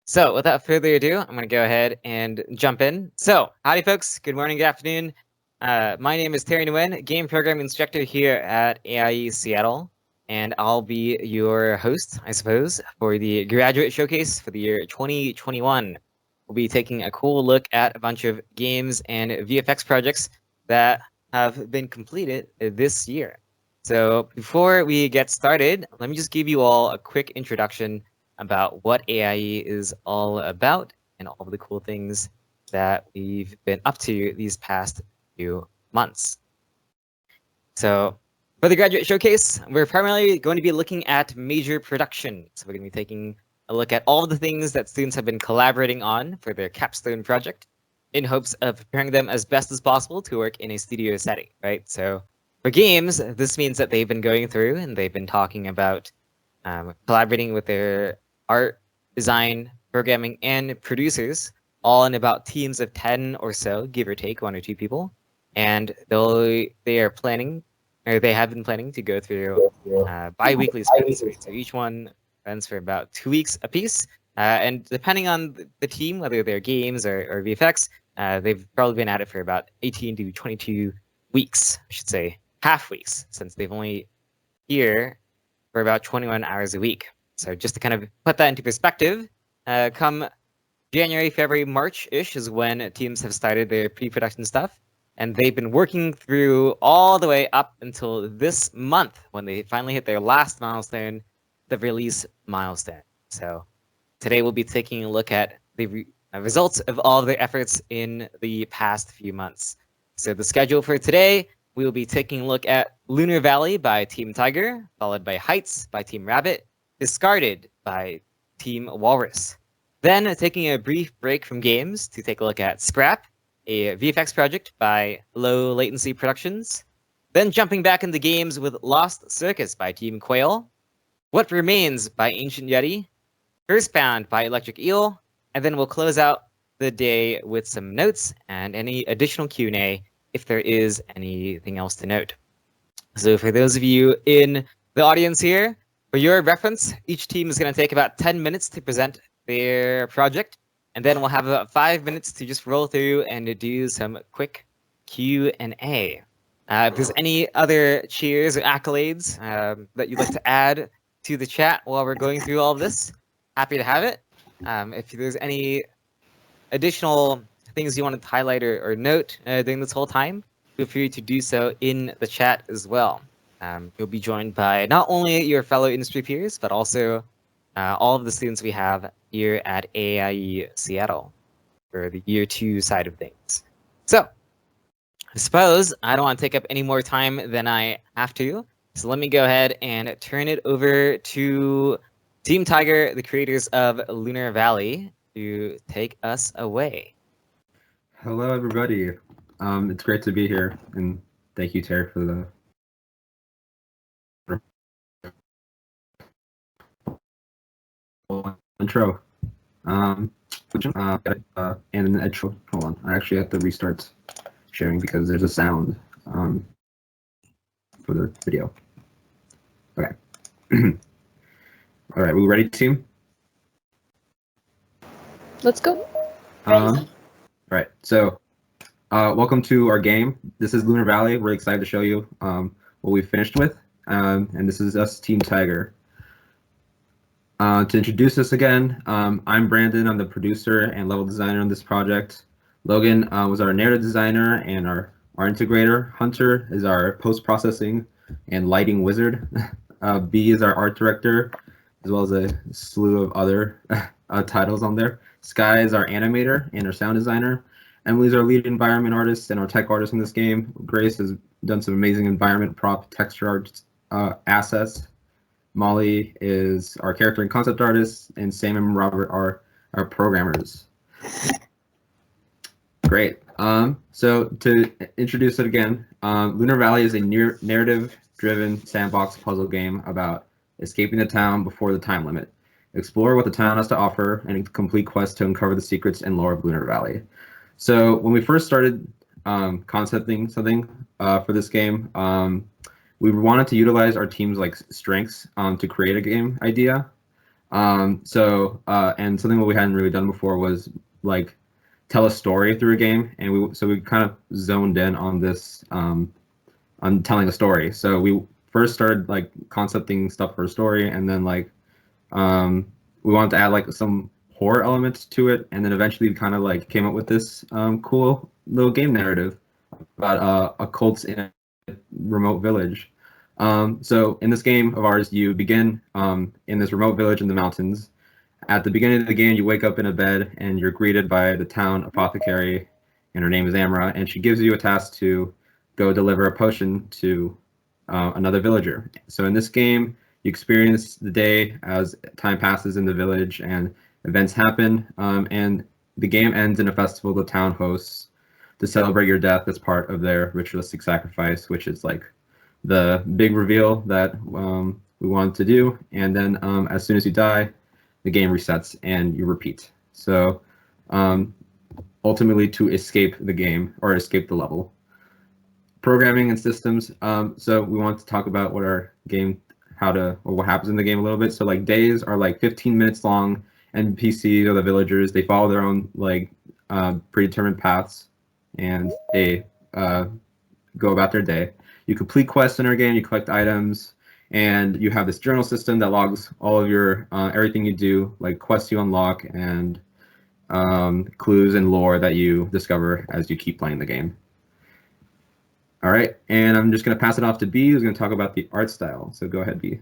So without further ado, I'm going to go ahead and jump in. So howdy folks, good morning, good afternoon. My name is Terry Nguyen, game programming instructor here at AIE Seattle, and I'll be your host, I suppose, for the graduate showcase for the year 2021. We'll be taking a cool look at a bunch of games and VFX projects that have been completed this year. So before we get started, let me just give you all a quick introduction about what AIE is all about and all of the cool things that we've been up to these past few months. So for the graduate showcase, we're primarily going to be looking at major production. So we're going to be taking a look at all of the things that students have been collaborating on for their capstone project in hopes of preparing them as best as possible to work in a studio setting, right? So for games, this means that they've been going through and they've been talking about collaborating with their art, design, programming, and producers, all in about teams of 10 or so, give or take 1 or 2 people. And they are planning, or they have been planning to go through bi-weekly sprints. Right? So each one runs for about 2 weeks apiece. And depending on the team, whether they're games or VFX, they've probably been at it for about 18 to 22 weeks, I should say, half weeks, since they've only here for about 21 hours a week. So just to kind of put that into perspective, come January, February, March-ish is when teams have started their pre-production stuff, and they've been working through all the way up until this month when they finally hit their last milestone, the release milestone. So today we'll be taking a look at the results of all of their efforts in the past few months. So the schedule for today, we will be taking a look at Lunar Valley by Team Tiger, followed by Heights by Team Rabbit, Discarded by Team Walrus. Then taking a brief break from games to take a look at Scrap, a VFX project by Low Latency Productions. Then jumping back into games with Lost Circus by Team Quail, What Remains by Ancient Yeti, CurseBound by Electric Eel, and then we'll close out the day with some notes and any additional Q&A if there is anything else to note. So for those of you in the audience here, for your reference, each team is going to take about 10 minutes to present their project, and then we'll have about 5 minutes to just roll through and do some quick Q&A. If there's any other cheers or accolades that you'd like to add to the chat while we're going through all of this, happy to have it. If there's any additional things you want to highlight or note during this whole time, feel free to do so in the chat as well. You'll be joined by not only your fellow industry peers, but also all of the students we have here at AIE Seattle for the year 2 side of things. So I suppose I don't want to take up any more time than I have to. So let me go ahead and turn it over to Team Tiger, the creators of Lunar Valley, to take us away. Hello, everybody. It's great to be here, and thank you, Terry, for the intro. And an intro. Hold on, I actually have to restart sharing because there's a sound for the video. Okay. All right, we ready, team? Let's go. All right, so welcome to our game. This is Lunar Valley. We're excited to show you what we finished with, and this is us, Team Tiger. To introduce us again, I'm Brandon. I'm the producer and level designer on this project. Logan was our narrative designer and our integrator. Hunter is our post-processing and lighting wizard. B is our art director, as well as a slew of other titles on there. Sky is our animator and our sound designer. Emily's our lead environment artist and our tech artist in this game. Grace has done some amazing environment, prop, texture art assets. Molly is our character and concept artist, and Sam and Robert are our programmers. Great. So to introduce it again, Lunar Valley is a narrative-driven sandbox puzzle game about escaping the town before the time limit. Explore what the town has to offer and complete quests to uncover the secrets and lore of Lunar Valley. So when we first started concepting something for this game, we wanted to utilize our team's strengths to create a game idea. And something that we hadn't really done before was like tell a story through a game, and we kind of zoned in on this on telling a story. So we first started like concepting stuff for a story, and then like we wanted to add like some horror elements to it, and then eventually we kind of like came up with this cool little game narrative about occults in a remote village. So in this game of ours, you begin in this remote village in the mountains. At the beginning of the game, you wake up in a bed and you're greeted by the town apothecary, and her name is Amra, and she gives you a task to go deliver a potion to another villager. So in this game, you experience the day as time passes in the village and events happen, and the game ends in a festival the town hosts to celebrate your death as part of their ritualistic sacrifice, which is like the big reveal that we wanted to do. And then as soon as you die, the game resets and you repeat. So ultimately to escape the game or escape the level. Programming and systems. So we want to talk about what our game, what happens in the game a little bit. So like days are like 15 minutes long. NPCs or the villagers, they follow their own like predetermined paths, and they go about their day. You complete quests in our game, you collect items, and you have this journal system that logs all of your everything you do, like quests you unlock and clues and lore that you discover as you keep playing the game. All right, and I'm just going to pass it off to B, who's going to talk about the art style. So go ahead, B.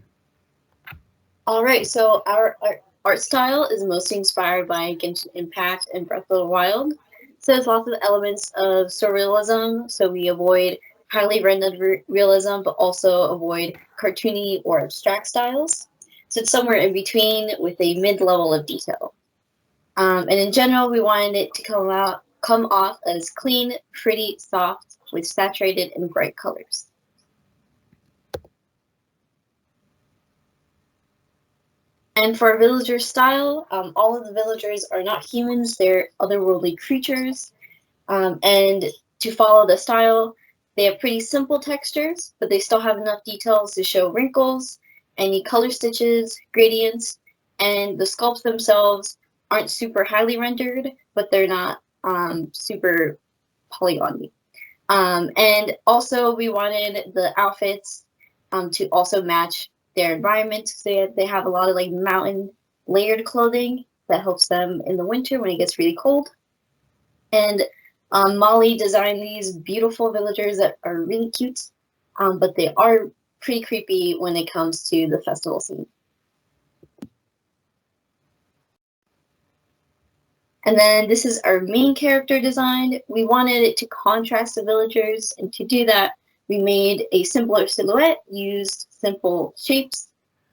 All right, so our art style is mostly inspired by Genshin Impact and Breath of the Wild. So there's lots of elements of surrealism, so we avoid highly rendered realism, but also avoid cartoony or abstract styles. So it's somewhere in between with a mid-level of detail. And in general, we wanted it to come off as clean, pretty, soft, with saturated and bright colors. And for villager style, all of the villagers are not humans, they're otherworldly creatures. And to follow the style, they have pretty simple textures, but they still have enough details to show wrinkles, any color stitches, gradients, and the sculpts themselves aren't super highly rendered, but they're not super polygony. And also we wanted the outfits to also match their environment. So they have a lot of like mountain layered clothing that helps them in the winter when it gets really cold. And Molly designed these beautiful villagers that are really cute, but they are pretty creepy when it comes to the festival scene. And then this is our main character design. We wanted it to contrast the villagers, and to do that, we made a simpler silhouette, used simple shapes.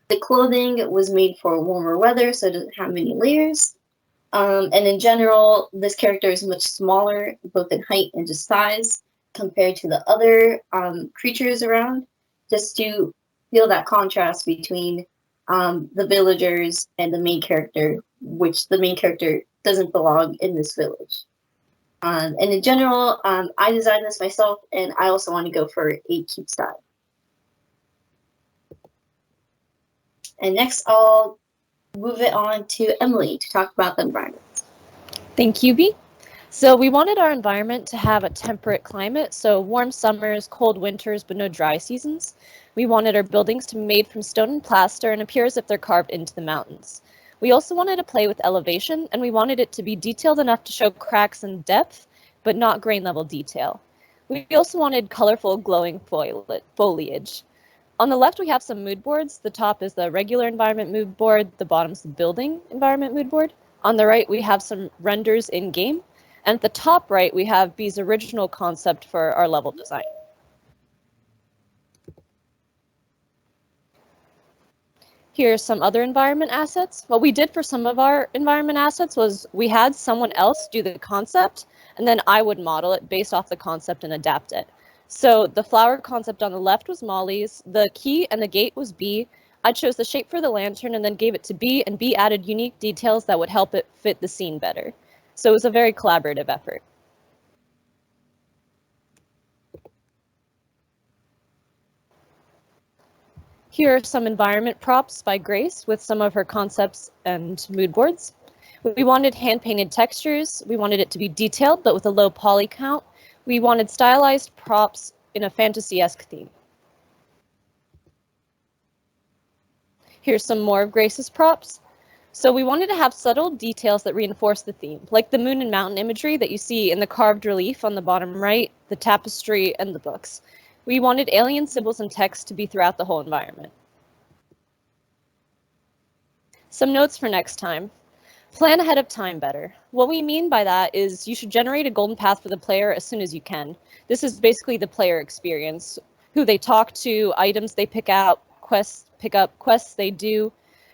The clothing was made for warmer weather, so it doesn't have many layers. And in general, this character is much smaller, both in height and just size, compared to the other creatures around, just to feel that contrast between the villagers and the main character, which the main character doesn't belong in this village. And in general, I designed this myself, and I also want to go for a cute style. And next, I'll move it on to Emily to talk about the environment. Thank you, B. So we wanted our environment to have a temperate climate, so warm summers, cold winters, but no dry seasons. We wanted our buildings to be made from stone and plaster and appear as if they're carved into the mountains. We also wanted to play with elevation, and we wanted it to be detailed enough to show cracks and depth, but not grain level detail. We also wanted colorful, glowing foliage. On the left, we have some mood boards. The top is the regular environment mood board. The bottom is the building environment mood board. On the right, we have some renders in-game. And at the top right, we have B's original concept for our level design. Here's some other environment assets. What we did for some of our environment assets was we had someone else do the concept, and then I would model it based off the concept and adapt it. So the flower concept on the left was Molly's, the key and the gate was B. I chose the shape for the lantern and then gave it to B, and B added unique details that would help it fit the scene better. So it was a very collaborative effort. Here are some environment props by Grace with some of her concepts and mood boards. We wanted hand-painted textures. We wanted it to be detailed, but with a low poly count. We wanted stylized props in a fantasy-esque theme. Here's some more of Grace's props. So we wanted to have subtle details that reinforce the theme, like the moon and mountain imagery that you see in the carved relief on the bottom right, the tapestry, and the books. We wanted alien symbols and text to be throughout the whole environment. Some notes for next time. Plan ahead of time better. What we mean by that is you should generate a golden path for the player as soon as you can. This is basically the player experience, who they talk to, items they pick out, quests they do,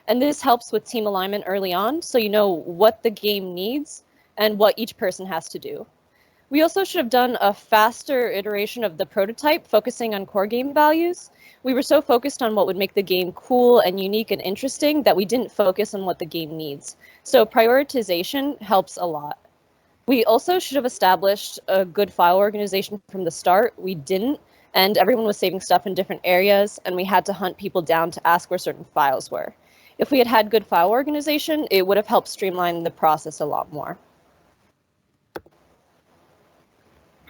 and this helps with team alignment early on, so you know what the game needs and what each person has to do. We also should have done a faster iteration of the prototype, focusing on core game values. We were so focused on what would make the game cool and unique and interesting that we didn't focus on what the game needs. So prioritization helps a lot. We also should have established a good file organization from the start. We didn't, and everyone was saving stuff in different areas, and we had to hunt people down to ask where certain files were. If we had had good file organization, it would have helped streamline the process a lot more.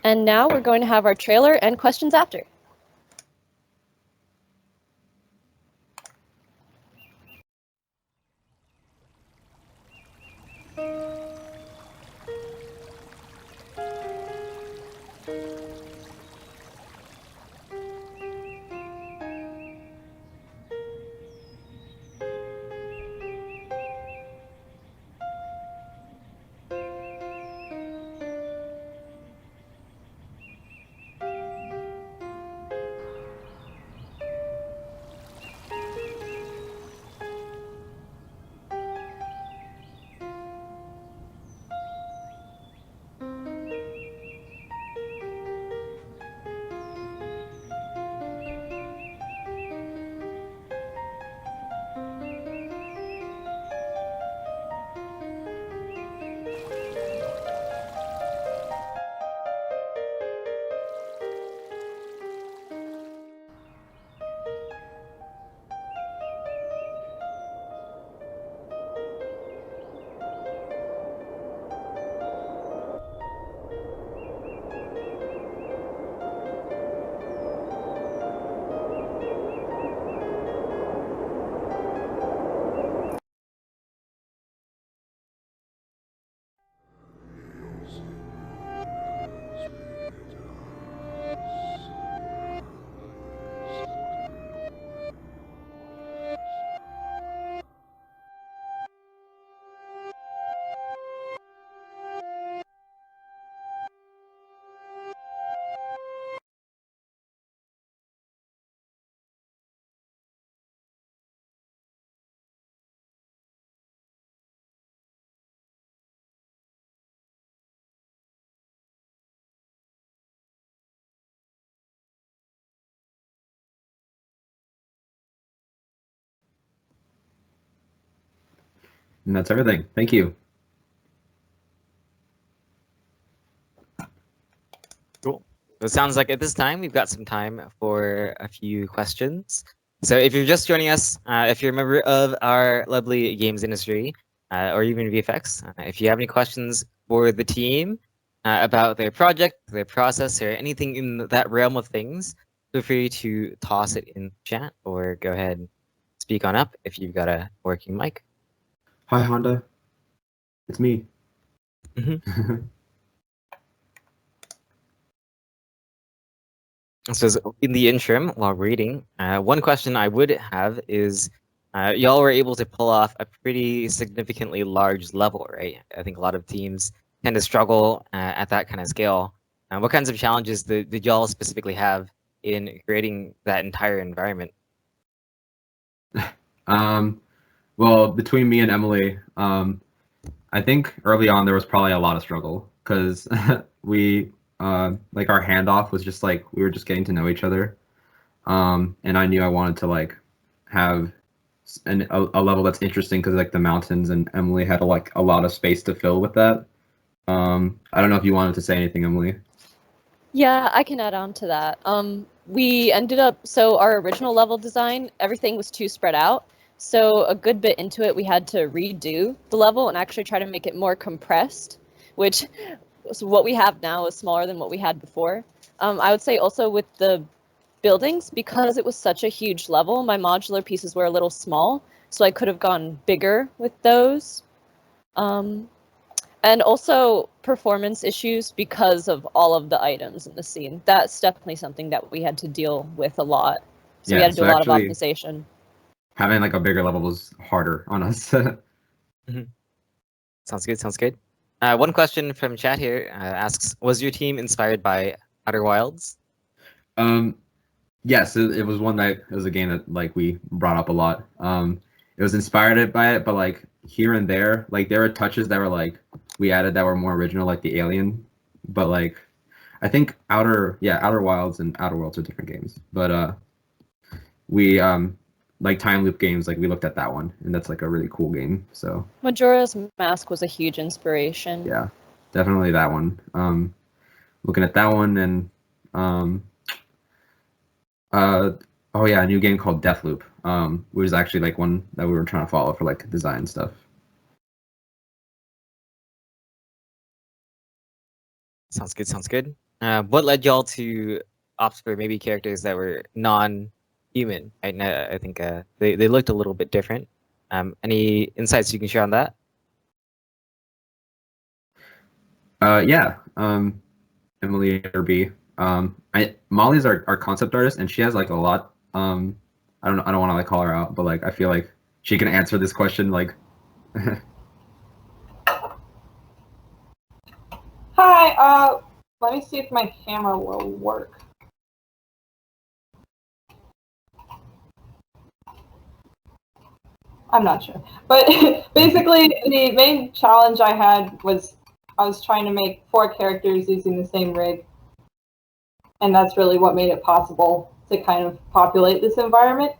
And now we're going to have our trailer and questions after. And that's everything. Thank you. Cool. So it sounds like at this time we've got some time for a few questions. So if you're just joining us, if you're a member of our lovely games industry, or even VFX, if you have any questions for the team about their project, their process, or anything in that realm of things, feel free to toss it in chat or go ahead and speak on up if you've got a working mic. Hi, Honda. It's me. So in the interim, while reading, one question I would have is, y'all were able to pull off a pretty significantly large level, right? I think a lot of teams tend to struggle at that kind of scale. What kinds of challenges did y'all specifically have in creating that entire environment? Well, between me and Emily, I think early on there was probably a lot of struggle because we like our handoff was just like we were just getting to know each other, and I knew I wanted to like have a level that's interesting because like the mountains, and Emily had like a lot of space to fill with that. I don't know if you wanted to say anything, Emily. Yeah, I can add on to that. we ended up, so our original level design, everything was too spread out. So a good bit into it, we had to redo the level and actually try to make it more compressed, which so what we have now is smaller than what we had before. I would say also with the buildings, because it was such a huge level, my modular pieces were a little small, so I could have gone bigger with those. And also performance issues because of all of the items in the scene. That's definitely something that we had to deal with a lot. So we had to do a lot of optimization. Having like a bigger level was harder on us. Sounds good. Sounds good. One question from chat here asks: was your team inspired by Outer Wilds? Yes, it was one that it was a game that like we brought up a lot. It was inspired by it, but like here and there, like there were touches that were like we added that were more original, like the alien. But like I think Outer Wilds and Outer Worlds are different games. But we like time loop games, like we looked at that one, and that's like a really cool game. So Majora's Mask was a huge inspiration. yeah, definitely that one. Looking at that one and oh yeah, a new game called Deathloop, which is actually like one that we were trying to follow for like design stuff. Sounds good. Sounds good. What led y'all to opt for maybe characters that were non-human? I think they looked a little bit different. Any insights you can share on that? Yeah, Emily Irby. Molly's our concept artist, and she has like a lot. I don't want to like call her out, but like I feel like she can answer this question like. Hi, let me see if my camera will work. I'm not sure. But basically, the main challenge I had was I was trying to make 4 characters using the same rig. And that's really what made it possible to kind of populate this environment.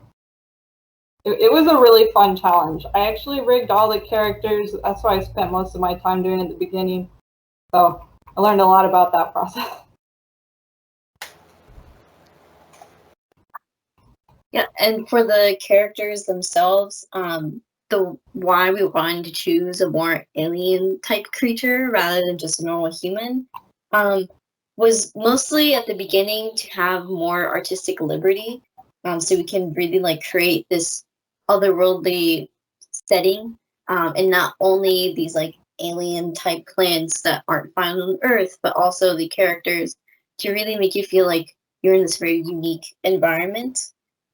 It was a really fun challenge. I actually rigged all the characters. That's what I spent most of my time doing at the beginning. So I learned a lot about that process. Yeah, and for the characters themselves, the why we wanted to choose a more alien type creature rather than just a normal human, was mostly at the beginning to have more artistic liberty, so we can really like create this otherworldly setting, and not only these like alien type plants that aren't found on Earth, but also the characters to really make you feel like you're in this very unique environment.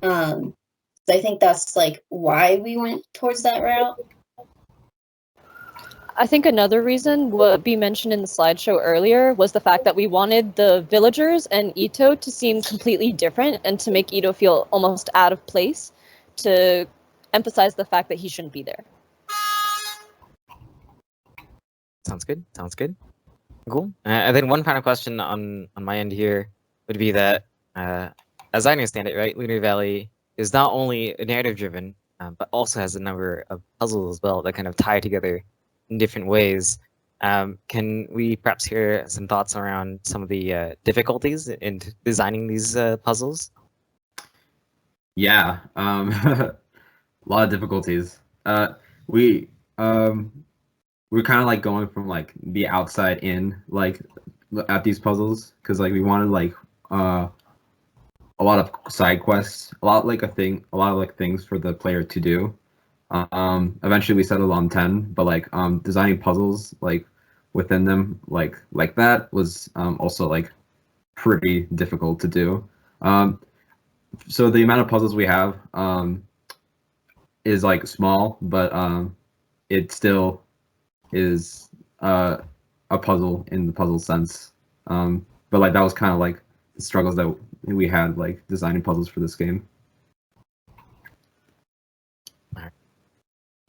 So I think that's like why we went towards that route. I think another reason would be mentioned in the slideshow earlier was the fact that we wanted the villagers and Ito to seem completely different and to make Ito feel almost out of place, to emphasize the fact that he shouldn't be there. Sounds good. Sounds good. Cool. And then one final question on my end here would be that, as I understand it, right, Lunar Valley is not only narrative-driven, but also has a number of puzzles as well that kind of tie together in different ways. Can we perhaps hear some thoughts around some of the difficulties in designing these puzzles? Yeah, a lot of difficulties. We're kind of like going from like the outside in, like at these puzzles, because like we wanted like a lot of side quests, a lot of like things for the player to do. Eventually we settled on 10, but like designing puzzles like within them like that was also like pretty difficult to do. So the amount of puzzles we have is like small, but it still is a puzzle in the puzzle sense. But like that was kind of like the struggles that we had like designing puzzles for this game.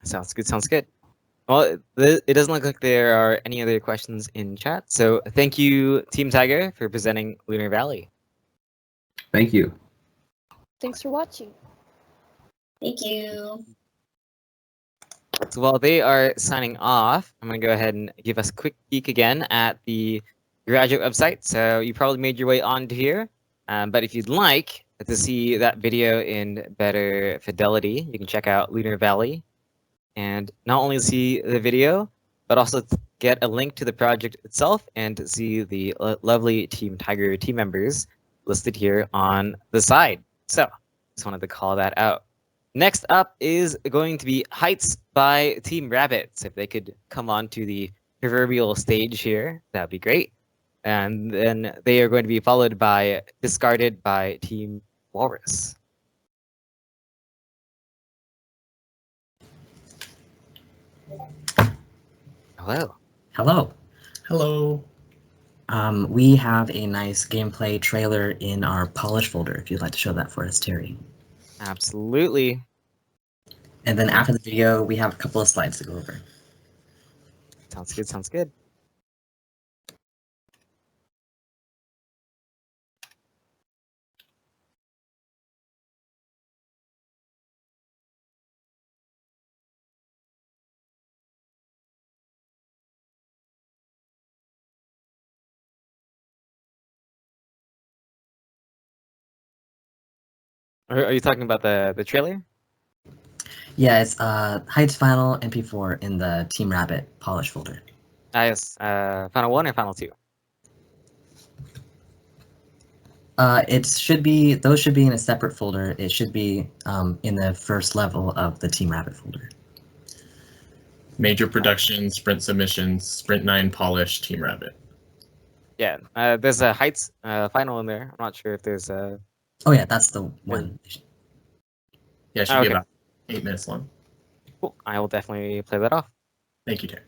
Sounds good. Sounds good. Well, it doesn't look like there are any other questions in chat. So thank you, Team Tiger, for presenting Lunar Valley. Thank you. Thanks for watching. Thank you. So while they are signing off, I'm going to go ahead and give us a quick peek again at the graduate website. So you probably made your way onto here. But if you'd like to see that video in better fidelity, you can check out Lunar Valley and not only see the video, but also get a link to the project itself and see the lovely Team Tiger team members listed here on the side. So just wanted to call that out. Next up is going to be Heights by Team Rabbits. If they could come on to the proverbial stage here, that'd be great. And then they are going to be followed by Discarded by Team Walrus. Hello. Hello. Hello. We have a nice gameplay trailer in our polish folder, if you'd like to show that for us, Terry. Absolutely. And then after the video, we have a couple of slides to go over. Sounds good, sounds good. Are you talking about the trailer? Yeah, it's Heights Final MP4 in the Team Rabbit polish folder. Yes. Final 1 or Final 2? Those should be in a separate folder. It should be in the first level of the Team Rabbit folder. Major production, sprint submissions, sprint 9 polish, Team Rabbit. Yeah. There's a Heights final in there. I'm not sure if there's a. Oh yeah, that's the one. Yeah, it should be about 8 minutes long. Cool. I will definitely play that off. Thank you, Terry.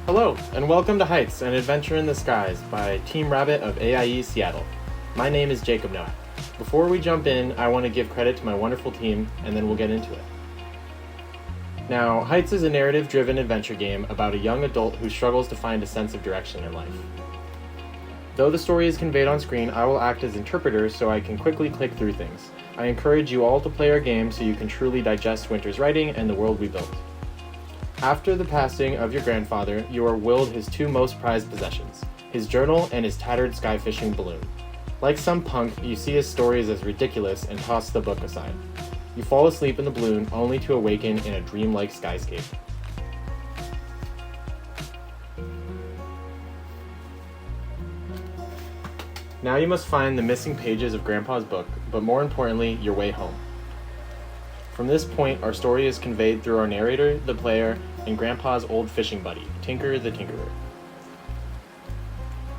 Hello, and welcome to Heights, an adventure in the skies by Team Rabbit of AIE Seattle. My name is Jacob Noack. Before we jump in, I want to give credit to my wonderful team, and then we'll get into it. Now, Heights is a narrative-driven adventure game about a young adult who struggles to find a sense of direction in life. Though the story is conveyed on screen, I will act as interpreter so I can quickly click through things. I encourage you all to play our game so you can truly digest Winter's writing and the world we built. After the passing of your grandfather, you are willed his two most prized possessions, his journal and his tattered skyfishing balloon. Like some punk, you see his stories as ridiculous and toss the book aside. You fall asleep in the balloon only to awaken in a dreamlike skyscape. Now you must find the missing pages of Grandpa's book, but more importantly, your way home. From this point, our story is conveyed through our narrator, the player, and Grandpa's old fishing buddy, Tinker the Tinkerer.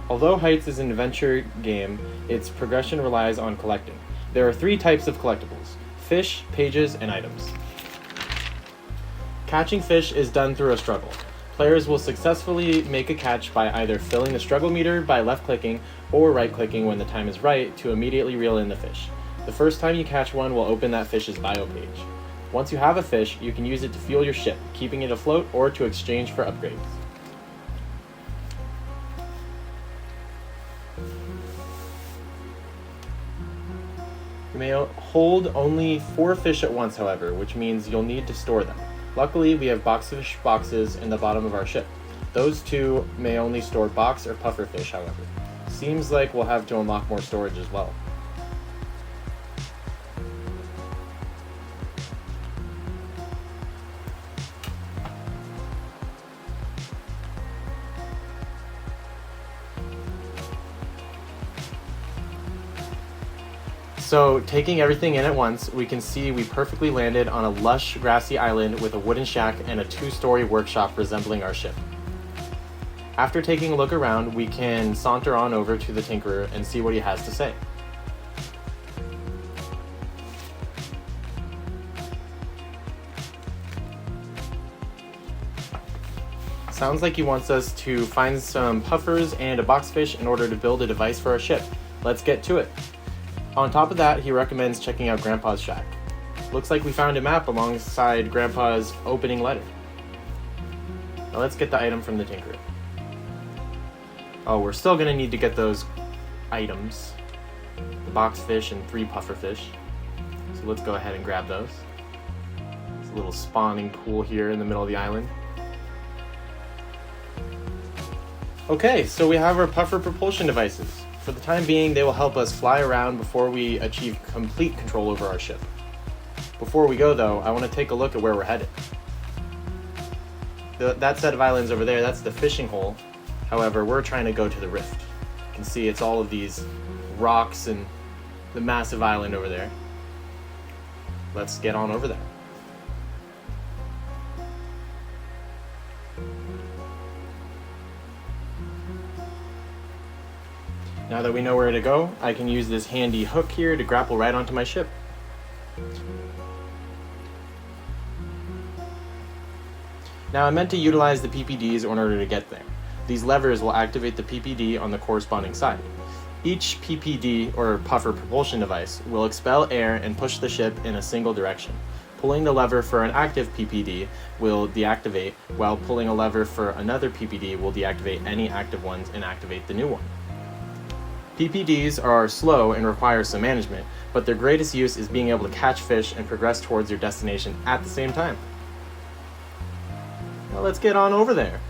Although Heights is an adventure game, its progression relies on collecting. There are 3 types of collectibles: fish, pages, and items. Catching fish is done through a struggle. Players will successfully make a catch by either filling the struggle meter by left-clicking or right-clicking when the time is right to immediately reel in the fish. The first time you catch one will open that fish's bio page. Once you have a fish, you can use it to fuel your ship, keeping it afloat or to exchange for upgrades. You may hold only 4 fish at once, however, which means you'll need to store them. Luckily, we have boxfish boxes in the bottom of our ship. Those 2 may only store box or puffer fish, however. Seems like we'll have to unlock more storage as well. So, taking everything in at once, we can see we perfectly landed on a lush, grassy island with a wooden shack and a 2-story workshop resembling our ship. After taking a look around, we can saunter on over to the Tinkerer and see what he has to say. Sounds like he wants us to find some puffers and a boxfish in order to build a device for our ship. Let's get to it. On top of that, he recommends checking out Grandpa's shack. Looks like we found a map alongside Grandpa's opening letter. Now let's get the item from the Tinkerer. Oh, we're still gonna need to get those items. The boxfish and 3 pufferfish. So let's go ahead and grab those. There's a little spawning pool here in the middle of the island. Okay, so we have our puffer propulsion devices. For the time being, they will help us fly around before we achieve complete control over our ship. Before we go though, I want to take a look at where we're headed. That set of islands over there, that's the fishing hole. However, we're trying to go to the rift. You can see it's all of these rocks and the massive island over there. Let's get on over there. Now that we know where to go, I can use this handy hook here to grapple right onto my ship. Now I meant to utilize the PPDs in order to get there. These levers will activate the PPD on the corresponding side. Each PPD, or puffer propulsion device, will expel air and push the ship in a single direction. Pulling the lever for an active PPD will deactivate, while pulling a lever for another PPD will deactivate any active ones and activate the new one. PPDs are slow and require some management, but their greatest use is being able to catch fish and progress towards your destination at the same time. Now let's get on over there.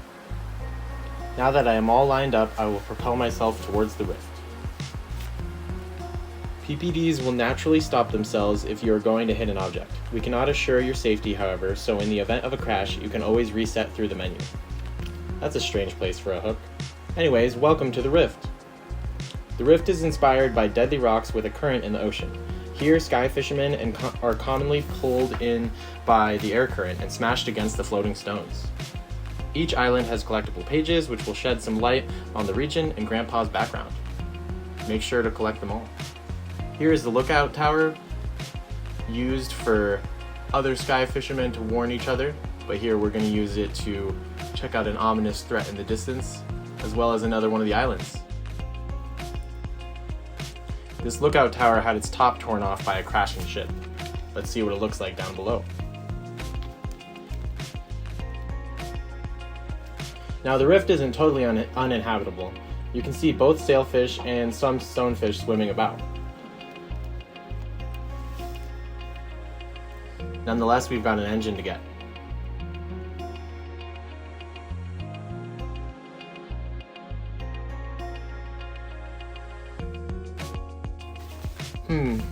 Now that I am all lined up, I will propel myself towards the rift. PPDs will naturally stop themselves if you are going to hit an object. We cannot assure your safety, however, so in the event of a crash, you can always reset through the menu. That's a strange place for a hook. Anyways, welcome to the rift. The rift is inspired by deadly rocks with a current in the ocean. Here, sky fishermen are commonly pulled in by the air current and smashed against the floating stones. Each island has collectible pages which will shed some light on the region and Grandpa's background. Make sure to collect them all. Here is the lookout tower, used for other sky fishermen to warn each other, but here we're going to use it to check out an ominous threat in the distance, as well as another one of the islands. This lookout tower had its top torn off by a crashing ship. Let's see what it looks like down below. Now the rift isn't totally uninhabitable. You can see both sailfish and some stonefish swimming about. Nonetheless, we've got an engine to get.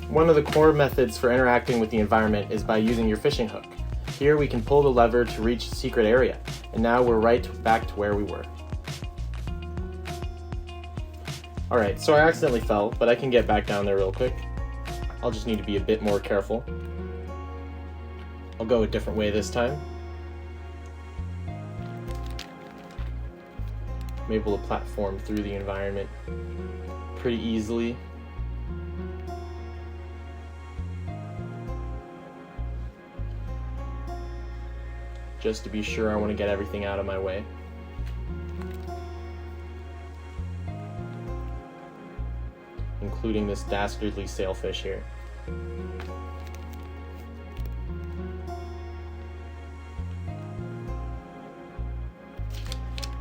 One of the core methods for interacting with the environment is by using your fishing hook. Here we can pull the lever to reach the secret area, and now we're right back to where we were. Alright, so I accidentally fell, but I can get back down there real quick. I'll just need to be a bit more careful. I'll go a different way this time. I'm able to platform through the environment pretty easily. Just to be sure, I want to get everything out of my way. Including this dastardly sailfish here.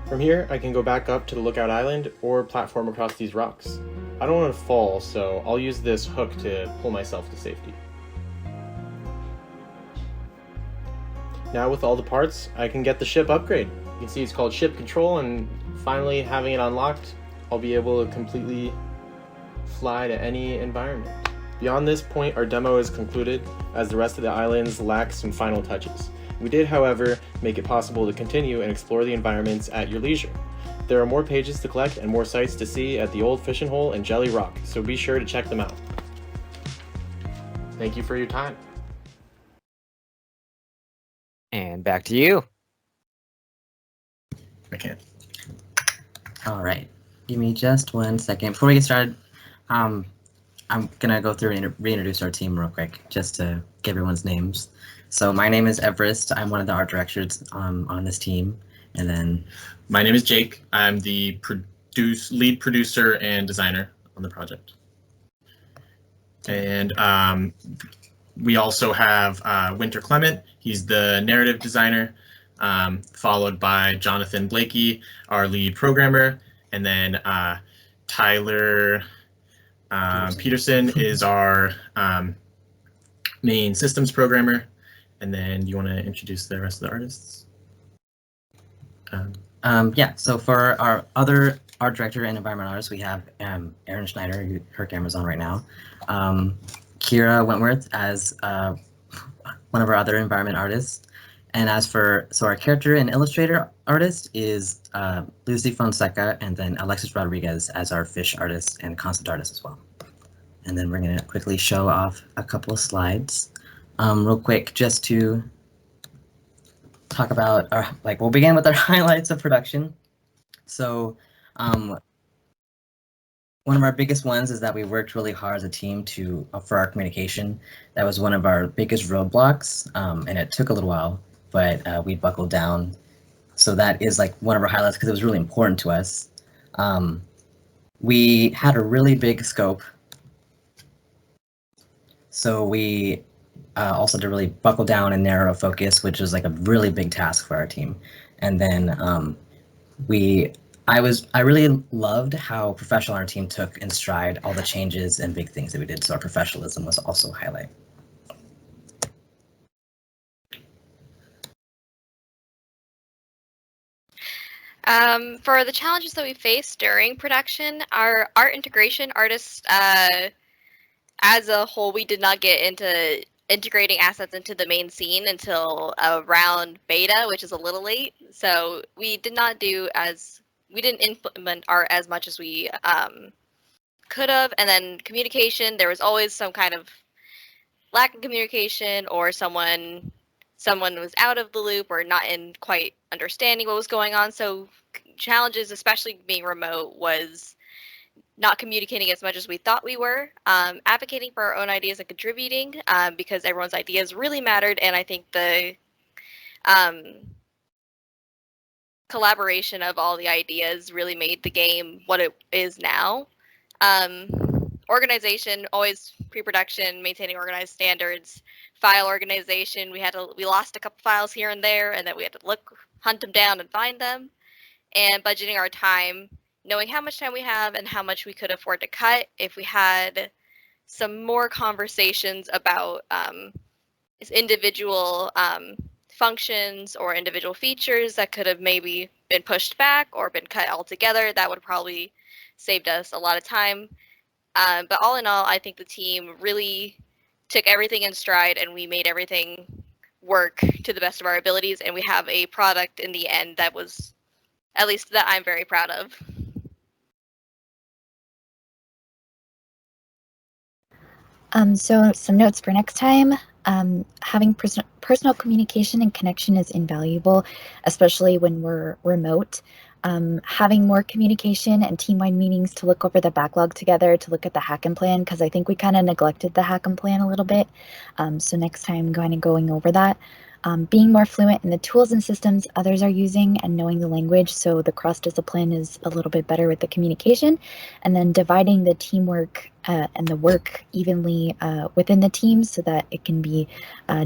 From here, I can go back up to the lookout island or platform across these rocks. I don't want to fall, so I'll use this hook to pull myself to safety. Now with all the parts, I can get the ship upgrade. You can see it's called Ship Control, and finally having it unlocked, I'll be able to completely fly to any environment. Beyond this point, our demo is concluded, as the rest of the islands lack some final touches. We did, however, make it possible to continue and explore the environments at your leisure. There are more pages to collect and more sights to see at the Old Fishing Hole and Jelly Rock, so be sure to check them out. Thank you for your time. And back to you. I can't. All right, give me just 1 second. Before we get started, I'm gonna go through and reintroduce our team real quick, just to get everyone's names. So my name is Everest. I'm one of the art directors on this team. And then My name is Jake. I'm the lead producer and designer on the project. And we also have Winter Clement. He's the narrative designer, followed by Jonathan Blakey, our lead programmer, and then Tyler Peterson is our main systems programmer. And then you want to introduce the rest of the artists? yeah, so for our other art director and environment artist, we have Erin Schneider, who her camera's on right now. Kira Wentworth as one of our other environment artists. And as for, so our character and illustrator artist is Lucy Fonseca, and then Alexis Rodriguez as our fish artist and concept artist as well. And then we're gonna quickly show off a couple of slides. Real quick, just to talk about our, we'll begin with our highlights of production. So one of our biggest ones is that we worked really hard as a team for our communication. That was one of our biggest roadblocks, and it took a little while, but we buckled down. So that is one of our highlights because it was really important to us. We had a really big scope. So we also to really buckle down and narrow focus, which was a really big task for our team. And then I really loved how professional our team took in stride all the changes and big things that we did. So our professionalism was also a highlight. For the challenges that we faced during production, our art integration artists, as a whole, we did not get into integrating assets into the main scene until around beta, which is a little late. So we did not we didn't implement art as much as we could have. And then communication, there was always some kind of lack of communication, or someone was out of the loop or not in quite understanding what was going on. So challenges, especially being remote, was not communicating as much as we thought we were, advocating for our own ideas and contributing, because everyone's ideas really mattered. And I think the collaboration of all the ideas really made the game what it is now. Organization, always pre-production, maintaining organized standards. File organization, we lost a couple files here and there, and then we had to hunt them down and find them. And budgeting our time, knowing how much time we have and how much we could afford to cut. If we had some more conversations about individual functions or individual features that could have maybe been pushed back or been cut altogether, that would probably saved us a lot of time. But all in all, I think the team really took everything in stride, and we made everything work to the best of our abilities, and we have a product in the end that was, at least that I'm very proud of. So some notes for next time. Having personal communication and connection is invaluable, especially when we're remote. Having more communication and team-wide meetings to look over the backlog together, to look at the hack and plan, because I think we kind of neglected the hack and plan a little bit. So next time, going over that. Being more fluent in the tools and systems others are using and knowing the language, so the cross-discipline is a little bit better with the communication, and then dividing the teamwork and the work evenly within the team so that it can be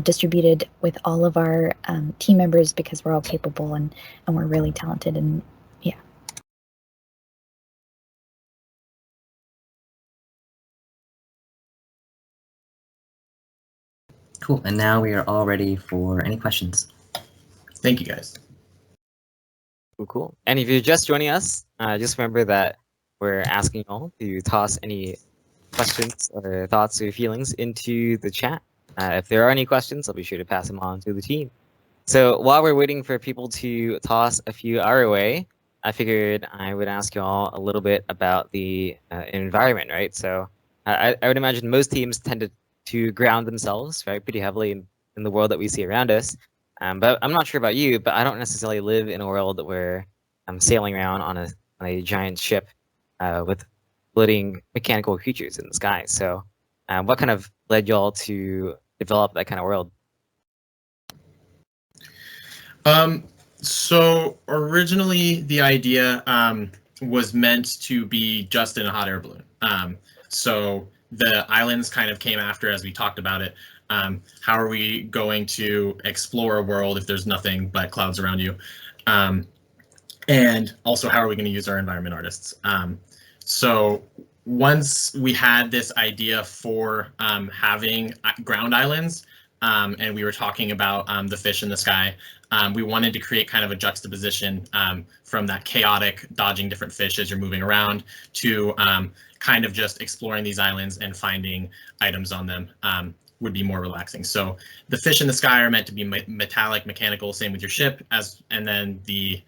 distributed with all of our team members, because we're all capable and we're really talented, and Cool. And now we are all ready for any questions. Thank you, guys. Cool. And if you're just joining us, just remember that we're asking you all to toss any questions or thoughts or feelings into the chat. If there are any questions, I'll be sure to pass them on to the team. So while we're waiting for people to toss a few our way, I figured I would ask you all a little bit about the environment, right? So I would imagine most teams tend to ground themselves, right, pretty heavily in the world that we see around us. But I'm not sure about you, but I don't necessarily live in a world where I'm sailing around on a giant ship with floating mechanical creatures in the sky. So what kind of led y'all to develop that kind of world? So originally the idea was meant to be just in a hot air balloon. So the islands kind of came after as we talked about it. How are we going to explore a world if there's nothing but clouds around you? And also, how are we going to use our environment artists? So once we had this idea for having ground islands, and we were talking about the fish in the sky, we wanted to create kind of a juxtaposition from that chaotic dodging different fish as you're moving around to kind of just exploring these islands and finding items on them would be more relaxing. So the fish in the sky are meant to be metallic, mechanical, same with your ship, and then the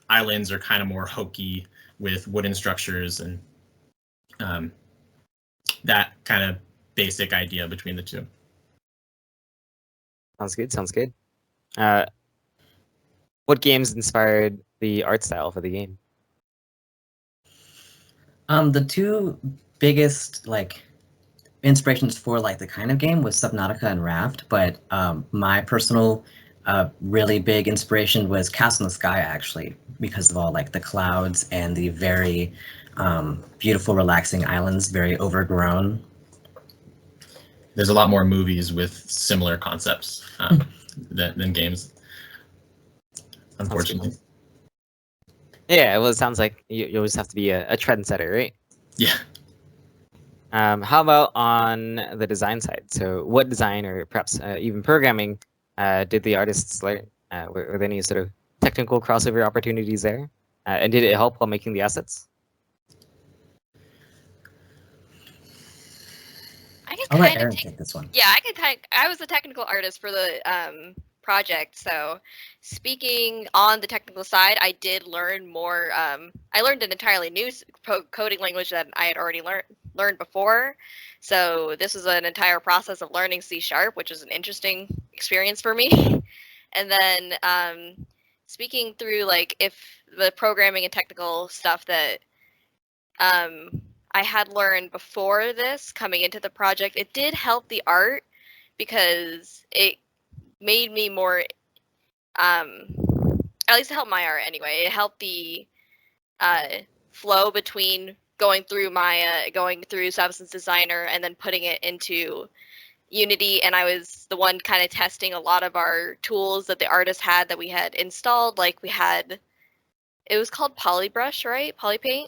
islands are kind of more hokey with wooden structures and that kind of basic idea between the two. Sounds good. Sounds good. What games inspired the art style for the game? The two biggest inspirations for the kind of game was Subnautica and Raft, but my personal really big inspiration was Castle in the Sky, actually, because of all the clouds and the very beautiful, relaxing islands, very overgrown. There's a lot more movies with similar concepts than games, unfortunately. Yeah, well, it sounds like you always have to be a trendsetter, right? Yeah. How about on the design side? So what design or perhaps even programming did the artists learn? Were there any sort of technical crossover opportunities there? And did it help while making the assets? I'll let Aaron take this one. Yeah, I was the technical artist for the project, so speaking on the technical side, I did learn more. I learned an entirely new coding language that I had already learned before. So this was an entire process of learning C#, which was an interesting experience for me. And then speaking through if the programming and technical stuff that I had learned before this coming into the project, it did help the art because it made me more, at least it helped my art anyway. It helped the flow between going through Substance Designer and then putting it into Unity. And I was the one kind of testing a lot of our tools that the artist had that we had installed. It was called Polybrush, right? Polypaint?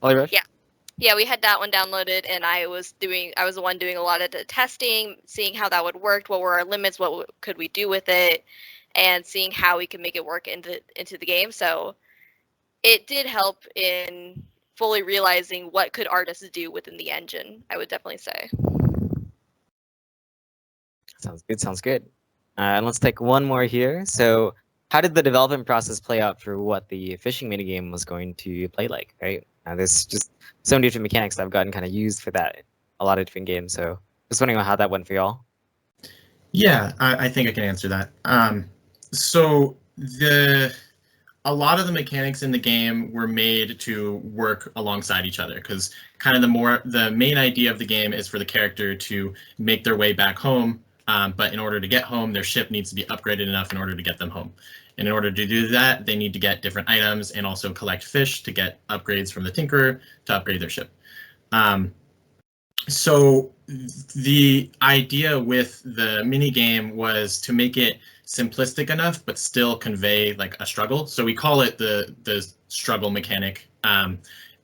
Polybrush? Yeah. Yeah, we had that one downloaded, and I was the one doing a lot of the testing, seeing how that would work, what were our limits, what could we do with it, and seeing how we could make it work into the game. So it did help in fully realizing what could artists do within the engine, I would definitely say. Sounds good. Sounds good. And let's take one more here. So how did the development process play out for what the fishing minigame was going to play like, right? There's just so many different mechanics that I've gotten kind of used for that, a lot of different games. So just wondering how that went for y'all. Yeah, I think I can answer that. So a lot of the mechanics in the game were made to work alongside each other because kind of the main idea of the game is for the character to make their way back home. But in order to get home, their ship needs to be upgraded enough in order to get them home. And in order to do that, they need to get different items and also collect fish to get upgrades from the Tinkerer to upgrade their ship. So the idea with the mini game was to make it simplistic enough, but still convey a struggle. So we call it the struggle mechanic,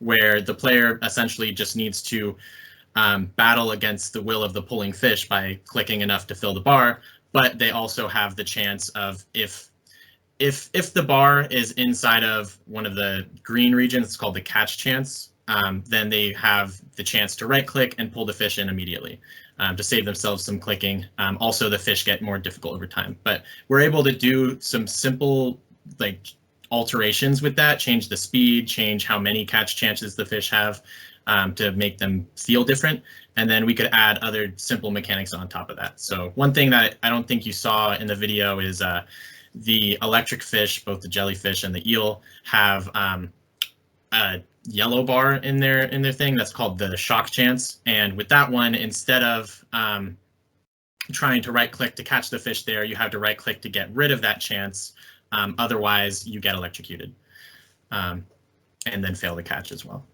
where the player essentially just needs to battle against the will of the pulling fish by clicking enough to fill the bar, but they also have the chance of if the bar is inside of one of the green regions, it's called the catch chance, then they have the chance to right click and pull the fish in immediately to save themselves some clicking. Also, the fish get more difficult over time, but we're able to do some simple like alterations with that, change the speed, change how many catch chances the fish have to make them feel different. And then we could add other simple mechanics on top of that. So one thing that I don't think you saw in the video is the electric fish, both the jellyfish and the eel, have a yellow bar in their thing that's called the shock chance. And with that one, instead of trying to right click to catch the fish there, you have to right click to get rid of that chance. Otherwise, you get electrocuted and then fail to catch as well.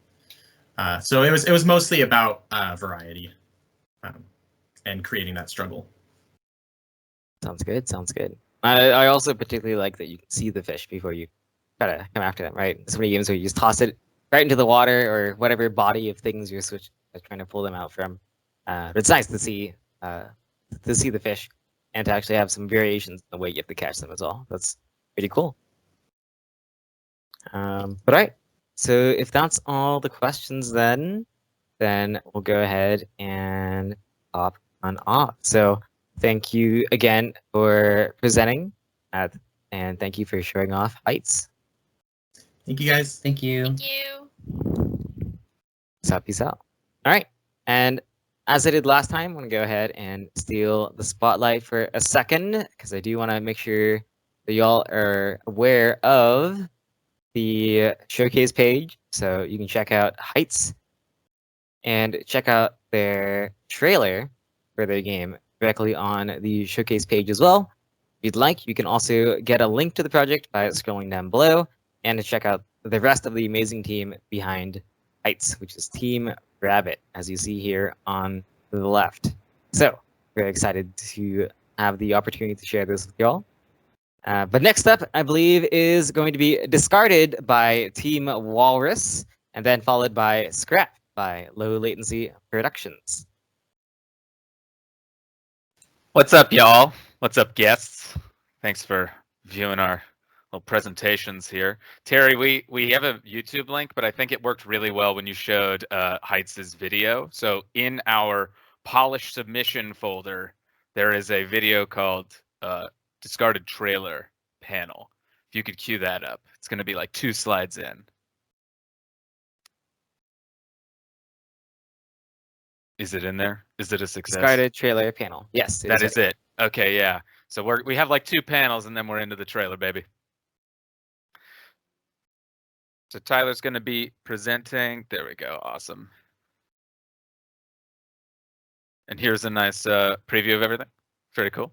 So it was mostly about variety and creating that struggle. Sounds good. Sounds good. I also particularly like that you can see the fish before you try to come after them, right? So many games where you just toss it right into the water or whatever body of things you're trying to pull them out from. But it's nice to see the fish and to actually have some variations in the way you have to catch them as well. That's pretty cool. But all right. So if that's all the questions, then we'll go ahead and hop on off. So thank you again for presenting, and thank you for showing off Heights. Thank you, guys. Thank you. Thank you. Peace out. All right. And as I did last time, I'm going to go ahead and steal the spotlight for a second, because I do want to make sure that y'all are aware of the showcase page. So you can check out Heights and check out their trailer for their game directly on the showcase page as well. If you'd like, you can also get a link to the project by scrolling down below and to check out the rest of the amazing team behind Heights, which is Team Rabbit, as you see here on the left. So very excited to have the opportunity to share this with y'all. But next up, I believe, is going to be Discarded by Team Walrus, and then followed by Scrap by Low Latency Productions. What's up, y'all? What's up, guests? Thanks for viewing our little presentations here. Terry, we have a YouTube link, but I think it worked really well when you showed Heights' video. So in our polished submission folder, there is a video called Discarded Trailer Panel. If you could cue that up, it's going to be like 2 slides in. Is it in there? Is it a success? Discarded Trailer Panel. Yes, that is it. Okay, yeah. So we have like 2 panels, and then we're into the trailer, baby. So Tyler's going to be presenting. There we go. Awesome. And here's a nice preview of everything. Very cool.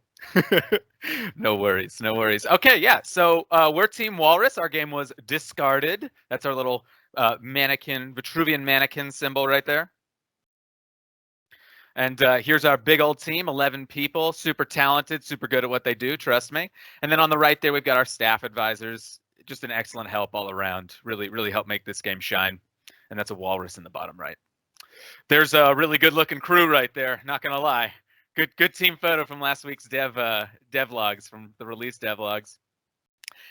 No worries, no worries. Okay, yeah. So we're Team Walrus. Our game was Discarded. That's our little mannequin, Vitruvian mannequin symbol right there. And here's our big old team, 11 people, super talented, super good at what they do, trust me. And then on the right there, we've got our staff advisors, just an excellent help all around, really help make this game shine. And that's a walrus in the bottom right. There's a really good looking crew right there, not gonna lie. Good team photo from last week's devlogs, from the release devlogs.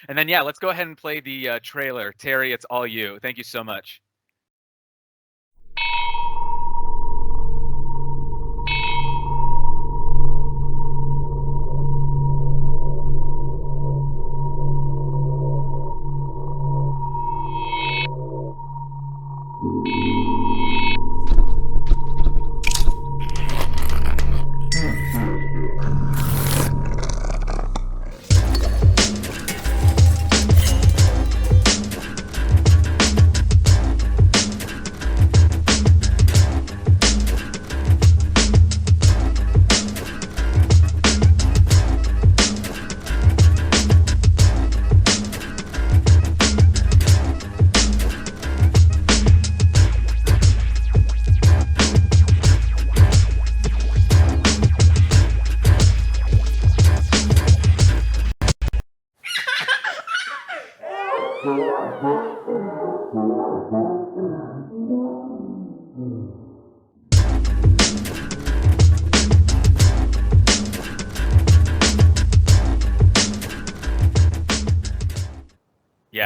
And then, yeah, let's go ahead and play the trailer. Terry, it's all you. Thank you so much.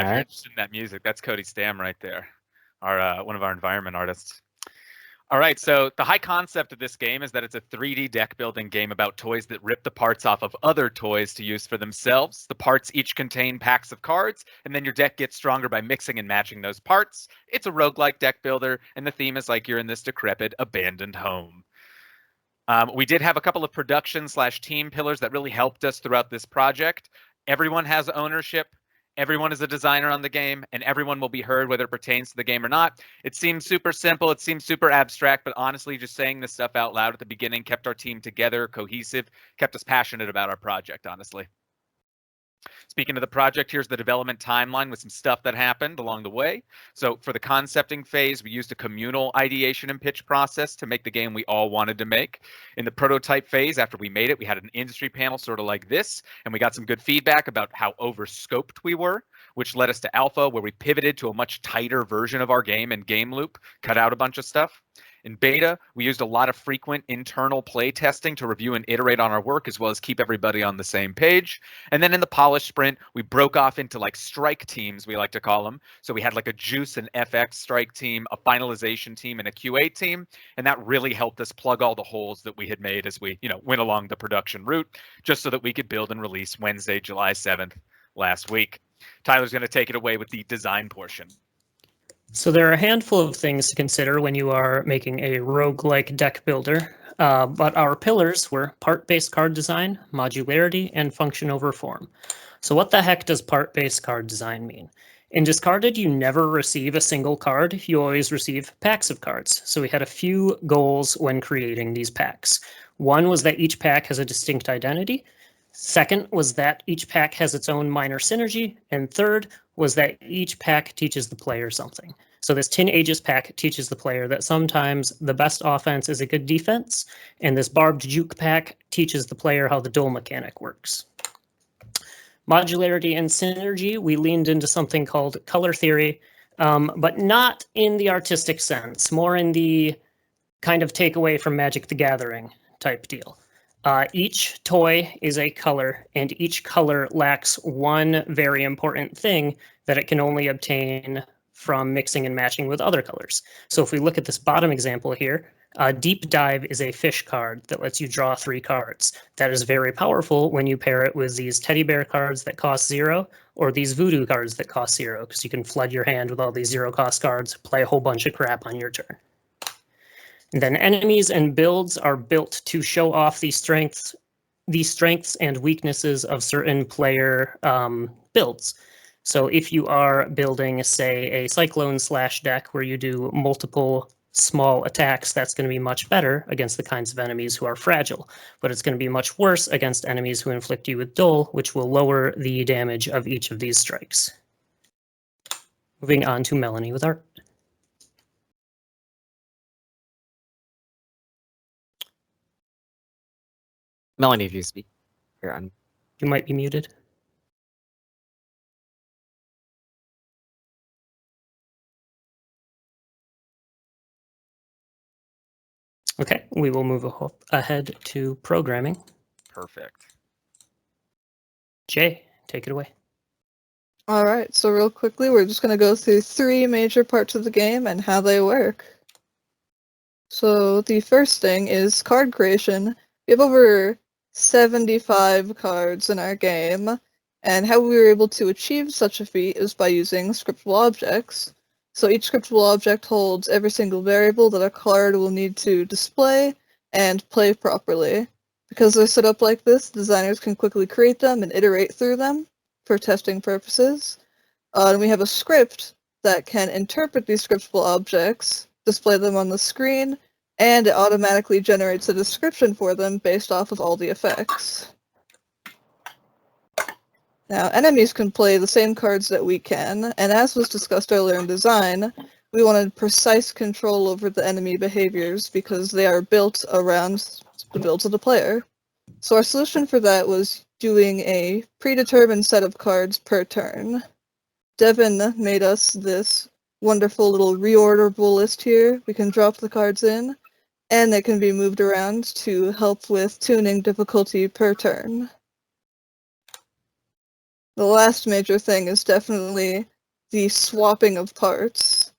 Yeah, if you're Alright. interested in that music, that's Cody Stam right there, our one of our environment artists. All right, so the high concept of this game is that it's a 3D deck building game about toys that rip the parts off of other toys to use for themselves. The parts each contain packs of cards, and then your deck gets stronger by mixing and matching those parts. It's a roguelike deck builder, and the theme is like you're in this decrepit, abandoned home. We did have a couple of production/team pillars that really helped us throughout this project. Everyone has ownership. Everyone is a designer on the game, and everyone will be heard whether it pertains to the game or not. It seems super simple. It seems super abstract, but honestly, just saying this stuff out loud at the beginning kept our team together, cohesive, kept us passionate about our project, honestly. Speaking of the project, here's the development timeline with some stuff that happened along the way. So for the concepting phase, we used a communal ideation and pitch process to make the game we all wanted to make. In the prototype phase, after we made it, we had an industry panel sort of like this, and we got some good feedback about how overscoped we were, which led us to alpha, where we pivoted to a much tighter version of our game and game loop, cut out a bunch of stuff. In beta, we used a lot of frequent internal play testing to review and iterate on our work, as well as keep everybody on the same page. And then in the polish sprint, we broke off into like strike teams, we like to call them. So we had like a juice and FX strike team, a finalization team, and a QA team. And that really helped us plug all the holes that we had made as we, went along the production route, just so that we could build and release Wednesday, July 7th last week. Tyler's going to take it away with the design portion. So there are a handful of things to consider when you are making a roguelike deck builder, but our pillars were part-based card design, modularity, and function over form. So what the heck does part-based card design mean? In Discarded, you never receive a single card, you always receive packs of cards. So we had a few goals when creating these packs. One was that each pack has a distinct identity. Second was that each pack has its own minor synergy. And third was that each pack teaches the player something. So this Tin Aegis pack teaches the player that sometimes the best offense is a good defense, and this Barbed Juke pack teaches the player how the duel mechanic works. Modularity and synergy, we leaned into something called color theory, but not in the artistic sense, more in the kind of takeaway from Magic the Gathering type deal. Each toy is a color, and each color lacks one very important thing that it can only obtain from mixing and matching with other colors. So if we look at this bottom example here, Deep Dive is a fish card that lets you draw 3 cards. That is very powerful when you pair it with these teddy bear cards that cost 0, or these voodoo cards that cost 0, because you can flood your hand with all these 0-cost cards, play a whole bunch of crap on your turn. And then enemies and builds are built to show off the strengths and weaknesses of certain player builds. So if you are building, say, a Cyclone / deck where you do multiple small attacks, that's going to be much better against the kinds of enemies who are fragile. But it's going to be much worse against enemies who inflict you with Dull, which will lower the damage of each of these strikes. Moving on to Melanie with art. Melanie, if you speak, you're on. You might be muted. Okay, we will move ahead to programming. Perfect. Jay, take it away. All right, so real quickly, we're just going to go through 3 major parts of the game and how they work. So the first thing is card creation. We have over 75 cards in our game, and how we were able to achieve such a feat is by using scriptable objects. So each scriptable object holds every single variable that a card will need to display and play properly. Because they're set up like this, designers can quickly create them and iterate through them for testing purposes. And we have a script that can interpret these scriptable objects, display them on the screen, and it automatically generates a description for them based off of all the effects. Now, enemies can play the same cards that we can, and as was discussed earlier in design, we wanted precise control over the enemy behaviors because they are built around the builds of the player. So our solution for that was doing a predetermined set of cards per turn. Devin made us this wonderful little reorderable list here. We can drop the cards in, and they can be moved around to help with tuning difficulty per turn. the last major thing is definitely the swapping of parts.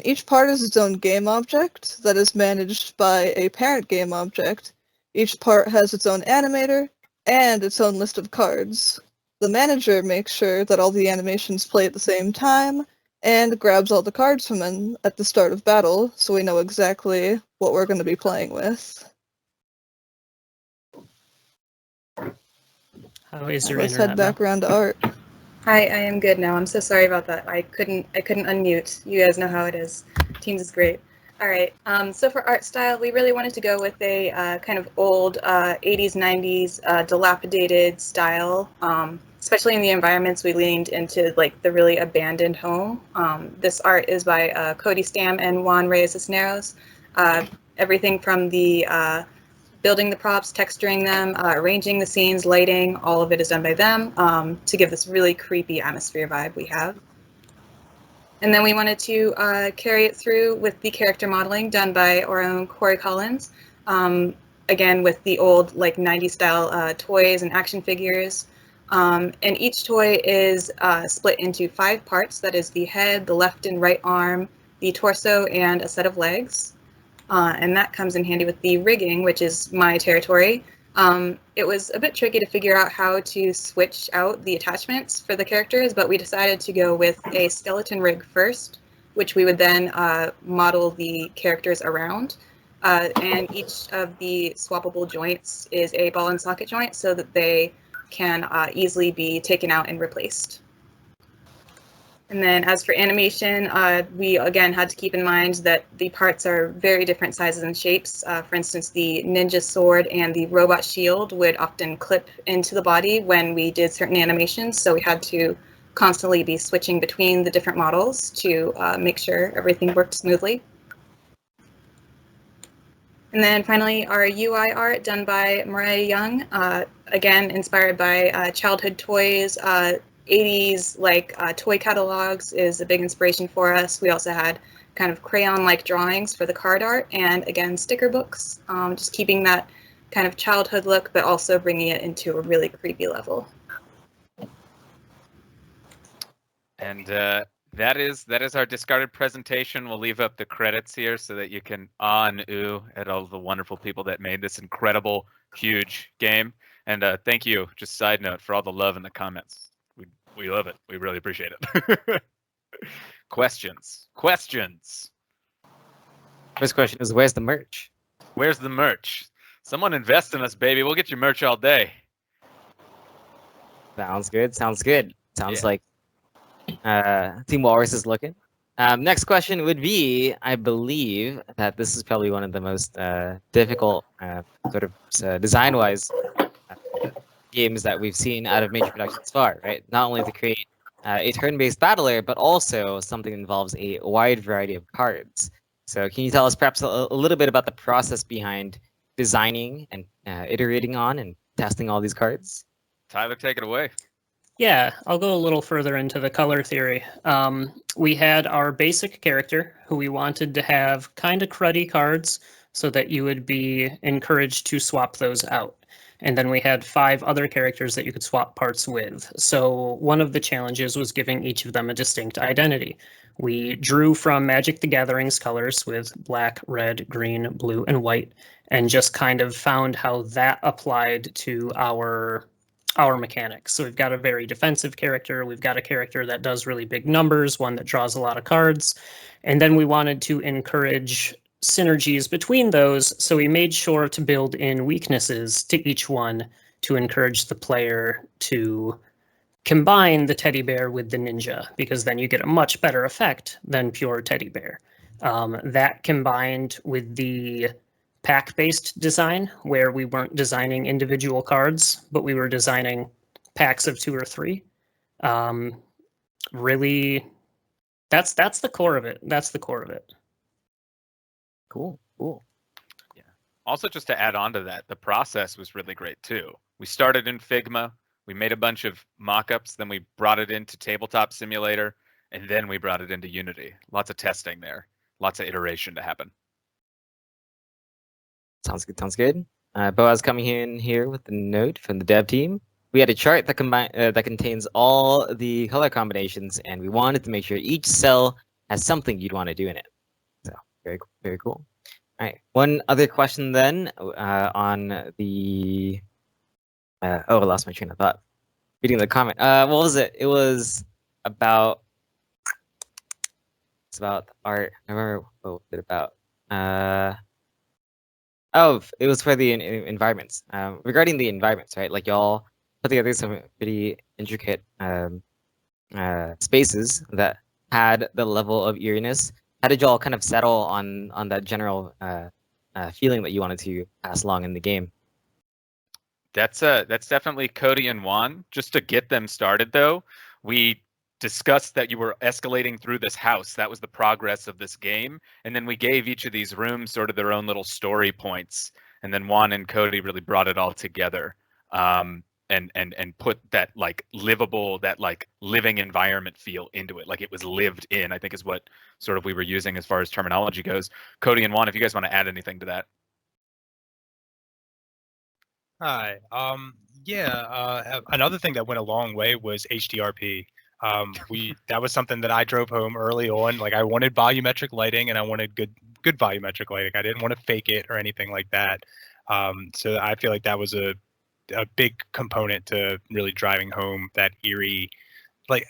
Each part is its own game object that is managed by a parent game object. Each part has its own animator and its own list of cards. The manager makes sure that all the animations play at the same time and grabs all the cards from them at the start of battle, so we know exactly what we're going to be playing with. How is your Let's internet head now? back around to Art. Hi, I am good now. I'm so sorry about that. I couldn't unmute. You guys know how it is. Teams is great. All right. So for art style, we really wanted to go with a kind of old 80s, 90s, dilapidated style. Especially in the environments, we leaned into like the really abandoned home. This art is by Cody Stam and Juan Reyes Cisneros. Everything from the building the props, texturing them, arranging the scenes, lighting, all of it is done by them to give this really creepy atmosphere vibe we have. And then we wanted to carry it through with the character modeling done by our own Corey Collins. Again, with the old like 90s style toys and action figures. And each toy is split into 5 parts. That is the head, the left and right arm, the torso, and a set of legs. And that comes in handy with the rigging, which is my territory. It was a bit tricky to figure out how to switch out the attachments for the characters, but we decided to go with a skeleton rig first, which we would then model the characters around. And each of the swappable joints is a ball and socket joint so that they can easily be taken out and replaced. And then as for animation, we again had to keep in mind that the parts are very different sizes and shapes. For instance, the ninja sword and the robot shield would often clip into the body when we did certain animations. So we had to constantly be switching between the different models to make sure everything worked smoothly. And then finally, our UI art done by Mariah Young, again, inspired by childhood toys, 80s like toy catalogs is a big inspiration for us. We also had kind of crayon-like drawings for the card art and again sticker books, just keeping that kind of childhood look but also bringing it into a really creepy level. And that is our discarded presentation. We'll leave up the credits here so that you can and ooh at all the wonderful people that made this incredible, huge game. And thank you, just side note, for all the love in the comments. We love it. We really appreciate it. Questions. First question is, where's the merch? Where's the merch? Someone invest in us, baby. We'll get you merch all day. Sounds good. Sounds Yeah. like Team Walrus is looking. Next question would be, I believe that this is probably one of the most difficult sort of design-wise games that we've seen out of major production so far, right? Not only to create a turn-based battler, but also something that involves a wide variety of cards. So can you tell us perhaps a little bit about the process behind designing and iterating on and testing all these cards? Tyler, take it away. Yeah, I'll go a little further into the color theory. We had our basic character who we wanted to have kind of cruddy cards so that you would be encouraged to swap those out. And then we had 5 other characters that you could swap parts with. So one of the challenges was giving each of them a distinct identity. We drew from Magic the Gathering's colors with black, red, green, blue, and white, and just kind of found how that applied to our mechanics. So we've got a very defensive character, we've got a character that does really big numbers, one that draws a lot of cards, and then we wanted to encourage synergies between those, so we made sure to build in weaknesses to each one to encourage the player to combine the teddy bear with the ninja, because then you get a much better effect than pure teddy bear. That combined with the pack-based design, where we weren't designing individual cards, but we were designing packs of 2 or 3. Really, that's the core of it. That's the core of it. Cool. Yeah. Also, just to add on to that, the process was really great too. We started in Figma, we made a bunch of mock-ups, then we brought it into Tabletop Simulator, and then we brought it into Unity. Lots of testing there, lots of iteration to happen. Sounds good. Boaz coming in here with the note from the dev team. we had a chart that that contains all the color combinations, and we wanted to make sure each cell has something you'd want to do in it. So very cool. All right, one other question then on the. I lost my train of thought. Reading the comment. What was it? It was about. It's about art. I remember what was it about. Oh, it was for the environments. Regarding the environments, right? Like y'all put together some pretty intricate spaces that had the level of eeriness. How did y'all kind of settle on that general feeling that you wanted to pass along in the game? That's definitely Cody and Juan. Just to get them started, though, we discussed that you were escalating through this house. That was the progress of this game, and then we gave each of these rooms sort of their own little story points, and then Juan and Cody really brought it all together, and put that like livable, that like living environment feel into it, like it was lived in. I think is what sort of we were using as far as terminology goes. Cody and Juan, if you guys want to add anything to that. Hi. Another thing that went a long way was HDRP. That was something that I drove home early on. Like I wanted volumetric lighting, and I wanted good volumetric lighting. I didn't want to fake it or anything like that. So I feel like that was a big component to really driving home that eerie. Like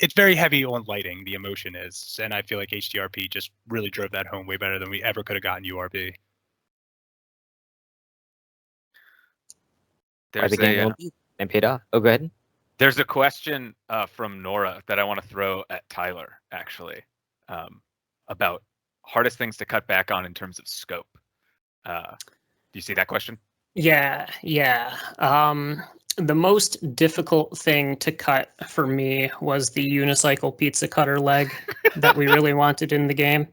it's very heavy on lighting. The emotion is, and I feel like HDRP just really drove that home way better than we ever could have gotten URP. There's the game and paid off. Oh, go ahead. There's a question from Nora that I want to throw at Tyler, actually, about hardest things to cut back on in terms of scope. Do you see that question? Yeah. The most difficult thing to cut for me was the unicycle pizza cutter leg that we really wanted in the game.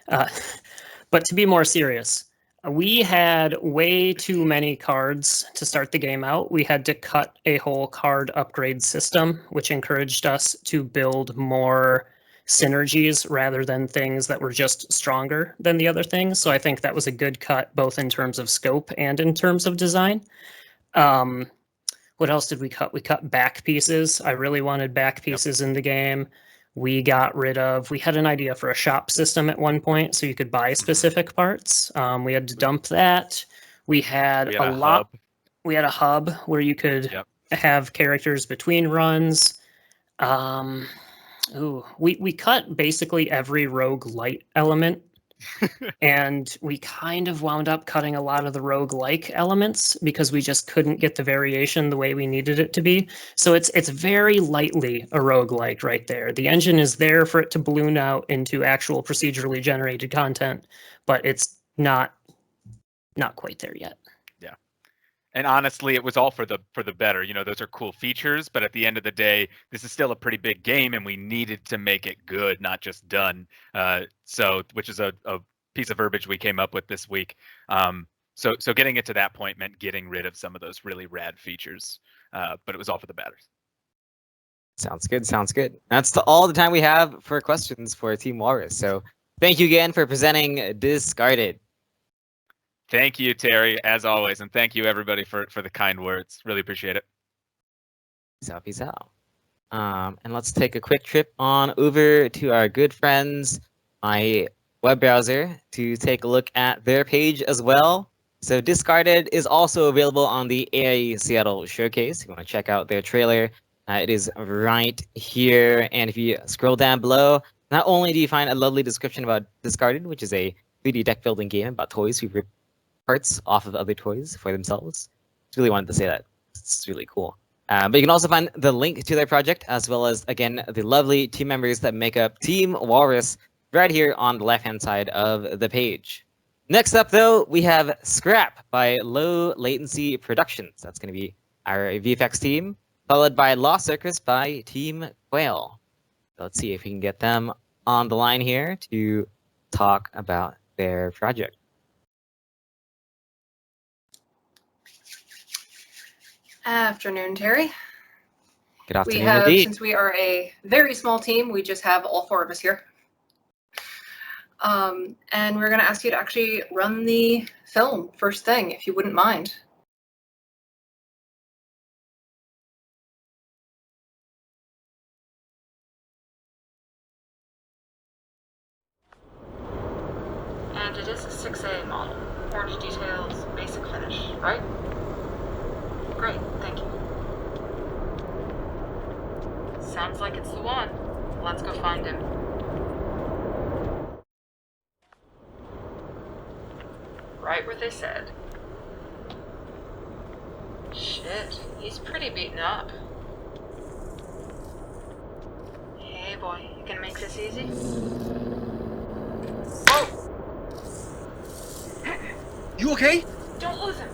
But to be more serious, we had way too many cards to start the game out. We had to cut a whole card upgrade system, which encouraged us to build more synergies rather than things that were just stronger than the other things. So I think that was a good cut, both in terms of scope and in terms of design. What else did we cut? We cut back pieces. I really wanted back pieces in the game. We had an idea for a shop system at one point, so you could buy specific parts. We had to dump that. We had a lot. We had a hub where you could have characters between runs. We cut basically every roguelite element. And we kind of wound up cutting a lot of the roguelike elements because we just couldn't get the variation the way we needed it to be. So it's very lightly a roguelike right there. The engine is there for it to balloon out into actual procedurally generated content, but it's not quite there yet. Yeah. And honestly, it was all for the better. You know, those are cool features, but at the end of the day, this is still a pretty big game, and we needed to make it good, not just done. Which is a piece of verbiage we came up with this week. So getting it to that point meant getting rid of some of those really rad features, but it was all for the better. Sounds good. That's all the time we have for questions for Team Walrus. So thank you again for presenting Discarded. Thank you, Terry, as always, and thank you everybody for the kind words. Really appreciate it. Peace out. And let's take a quick trip on over to our good friends, my web browser, to take a look at their page as well. So Discarded is also available on the AIE Seattle showcase. If you want to check out their trailer, it is right here. And if you scroll down below, not only do you find a lovely description about Discarded, which is a 3D deck building game about toys who rip parts off of other toys for themselves. Just really wanted to say that. It's really cool. But you can also find the link to their project, as well as, again, the lovely team members that make up Team Walrus right here on the left-hand side of the page. Next up, though, we have Scrap by Low Latency Productions. That's going to be our VFX team, followed by Lost Circus by Team Quail. So let's see if we can get them on the line here to talk about their project. Afternoon, Terry. Good afternoon, indeed. Since we are a very small team, we just have all four of us here. And we're going to ask you to actually run the film first thing, if you wouldn't mind. And it is a 6A model. Orange details, basic finish, right? Great, thank you. Sounds like it's the one. Let's go find him. Right where they said. Shit, he's pretty beaten up. Hey boy, you gonna make this easy? Whoa! You okay? Don't lose him!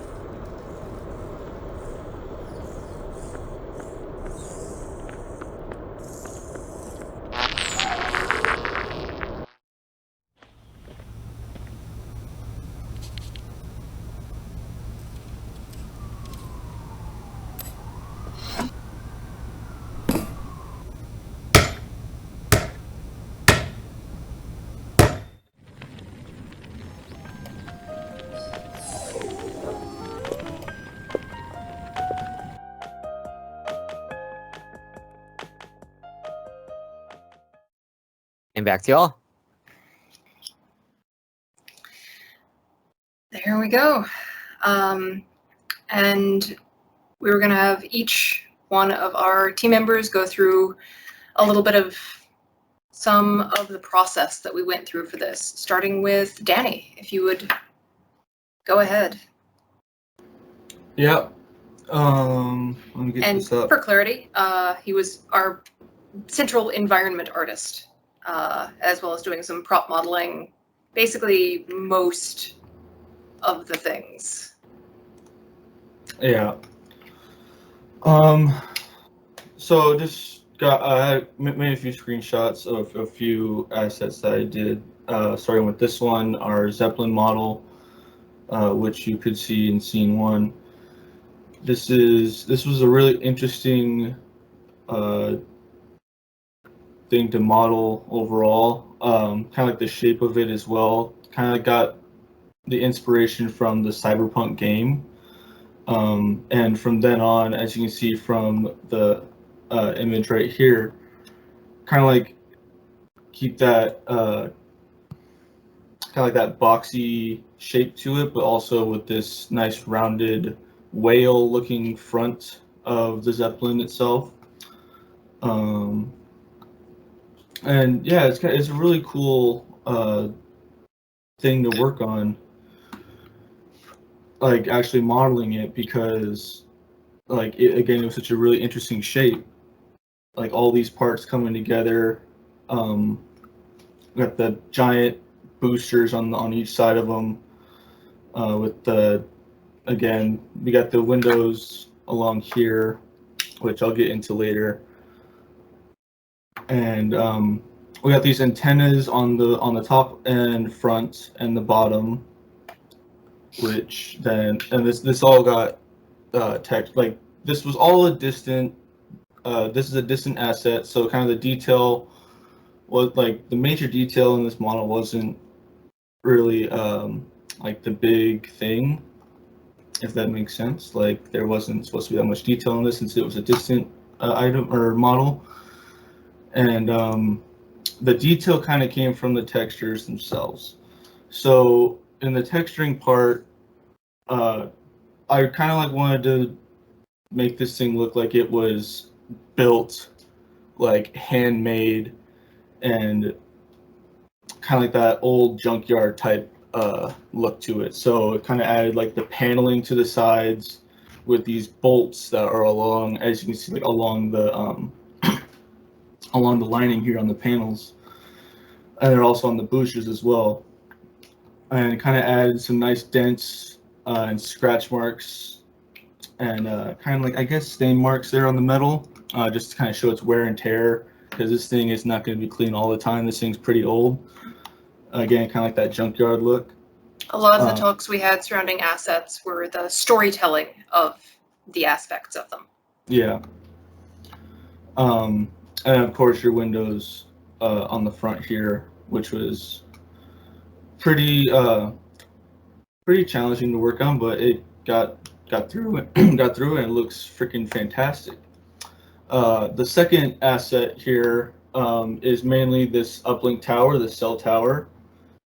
And back to y'all. There we go. And we were going to have each one of our team members go through a little bit of some of the process that we went through for this, starting with Danny, if you would go ahead. Yeah. Let me get And this up. for clarity, he was our central environment artist, as well as doing some prop modeling, basically most of the things. Yeah. So just I made a few screenshots of a few assets that I did. Starting with this one, our Zeppelin model, which you could see in scene 1. This was a really interesting thing to model overall. Kind of like the shape of it as well. Kind of got the inspiration from the Cyberpunk game. And from then on, as you can see from the image right here, kind of like keep that kind of like that boxy shape to it, but also with this nice rounded whale-looking front of the Zeppelin itself. And yeah, it's a really cool thing to work on, like actually modeling it, because like again, it was such a really interesting shape, like all these parts coming together. Got the giant boosters on each side of them, with the, again, we got the windows along here, which I'll get into later, and we got these antennas on the top and front and the bottom, which then, and this all got text, like this was all a distant, this is a distant asset, so kind of the detail was like the major detail in this model wasn't really like the big thing, if that makes sense. Like there wasn't supposed to be that much detail in this since it was a distant item or model, and the detail kind of came from the textures themselves. So in the texturing part, I kind of like wanted to make this thing look like it was built, like handmade, and kind of like that old junkyard type look to it. So it kind of added like the paneling to the sides with these bolts that are along, as you can see, like along the along the lining here on the panels, and they're also on the boosters as well. And it kind of added some nice dents and scratch marks and kind of like, I guess, stain marks there on the metal, just to kind of show its wear and tear, because this thing is not going to be clean all the time. This thing's pretty old. Again, kind of like that junkyard look. A lot of the talks we had surrounding assets were the storytelling of the aspects of them. Yeah. And of course your windows on the front here, which was pretty challenging to work on, but it got through it. Got through it, and it looks freaking fantastic. The second asset here is mainly this uplink tower, the cell tower.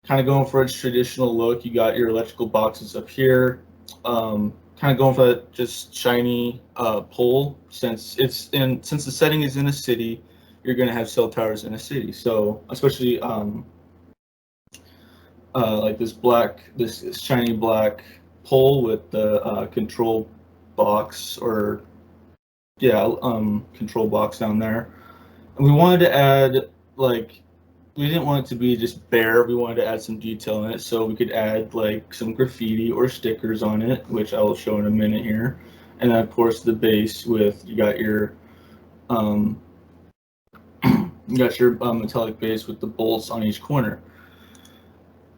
kind of going for its traditional look. You got your electrical boxes up here. Kind of going for that just shiny pole. Since the setting is in a city, you're going to have cell towers in a city. So especially like this shiny black pole with the control box control box down there. And we wanted to add, like, we didn't want it to be just bare. We wanted to add some detail in it, so we could add like some graffiti or stickers on it, which I will show in a minute here. And then of course the base with you got your metallic base with the bolts on each corner.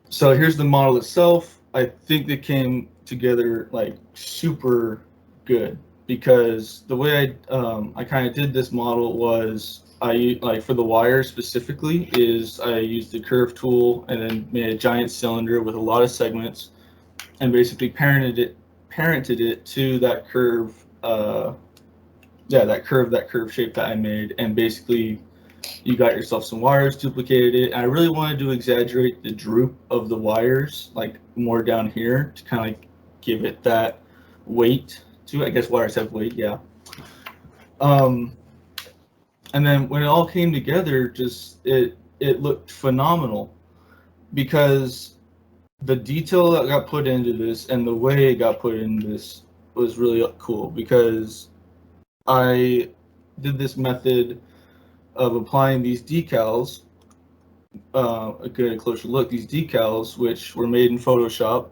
So here's the model itself. I think they came together like super good, because the way I kind of did this model was for the wires specifically is I used the curve tool and then made a giant cylinder with a lot of segments and basically parented it to that curve that curve shape that I made, and basically you got yourself some wires, duplicated it. I really wanted to exaggerate the droop of the wires, like more down here, to kind of like give it that weight to it. I guess wires have weight, yeah. And then when it all came together, just it looked phenomenal, because the detail that got put into this and the way it got put into this was really cool, because I did this method of applying these decals, a closer look, these decals, which were made in Photoshop,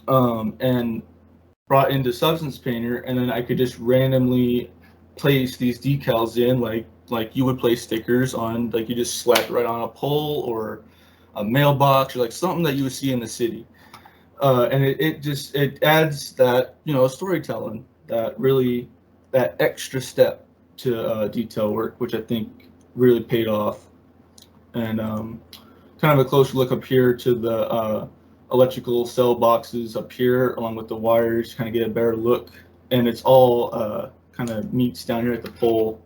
and brought into Substance Painter, and then I could just randomly place these decals in, like you would place stickers on, like you just slap it right on a pole or a mailbox or like something that you would see in the city. And it adds that, storytelling, that extra step to detail work, which I think really paid off. And kind of a closer look up here to the electrical cell boxes up here, along with the wires, kind of get a better look. And it's all kind of meets down here at the pole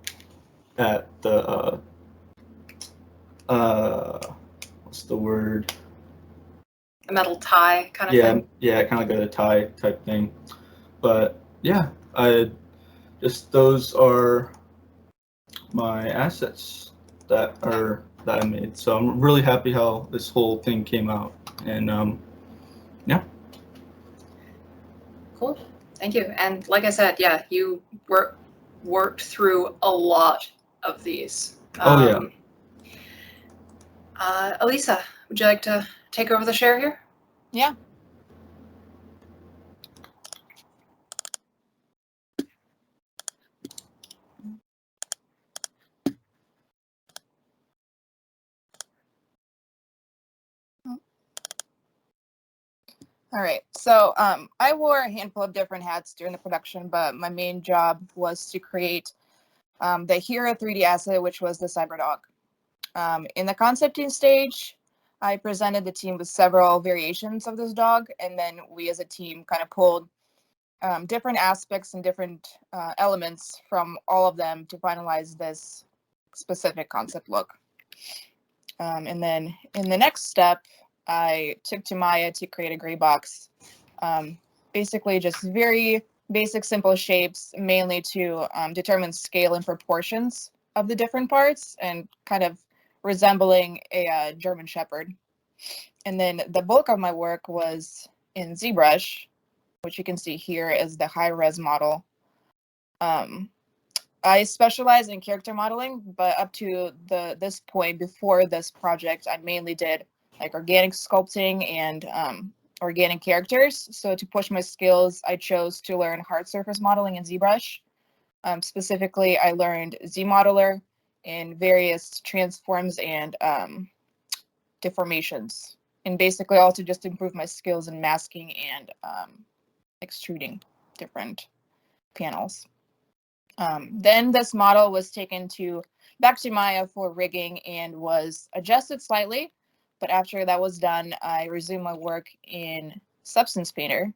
at the what's the word? A metal tie kind of thing. Yeah, kind of like a tie type thing. But yeah, those are my assets that I made. So I'm really happy how this whole thing came out. And yeah. Cool. Thank you. And like I said, yeah, you worked through a lot of these. Oh yeah. Elisa, would you like to take over the share here? Yeah. All right, so I wore a handful of different hats during the production, but my main job was to create the Hero 3D asset, which was the Cyberdog. In the concepting stage, I presented the team with several variations of this dog, and then we as a team kind of pulled different aspects and different elements from all of them to finalize this specific concept look. And then in the next step, I took to Maya to create a gray box. Basically just very basic, simple shapes, mainly to determine scale and proportions of the different parts, and kind of resembling a German Shepherd. And then the bulk of my work was in ZBrush, which you can see here is the high-res model. I specialize in character modeling, but up to this point, before this project, I mainly did like organic sculpting and organic characters. So to push my skills, I chose to learn hard surface modeling in ZBrush. Specifically, I learned ZModeler in various transforms and deformations, and basically also just to improve my skills in masking and extruding different panels. Then this model was taken back to Maya for rigging and was adjusted slightly. But after that was done, I resumed my work in Substance Painter.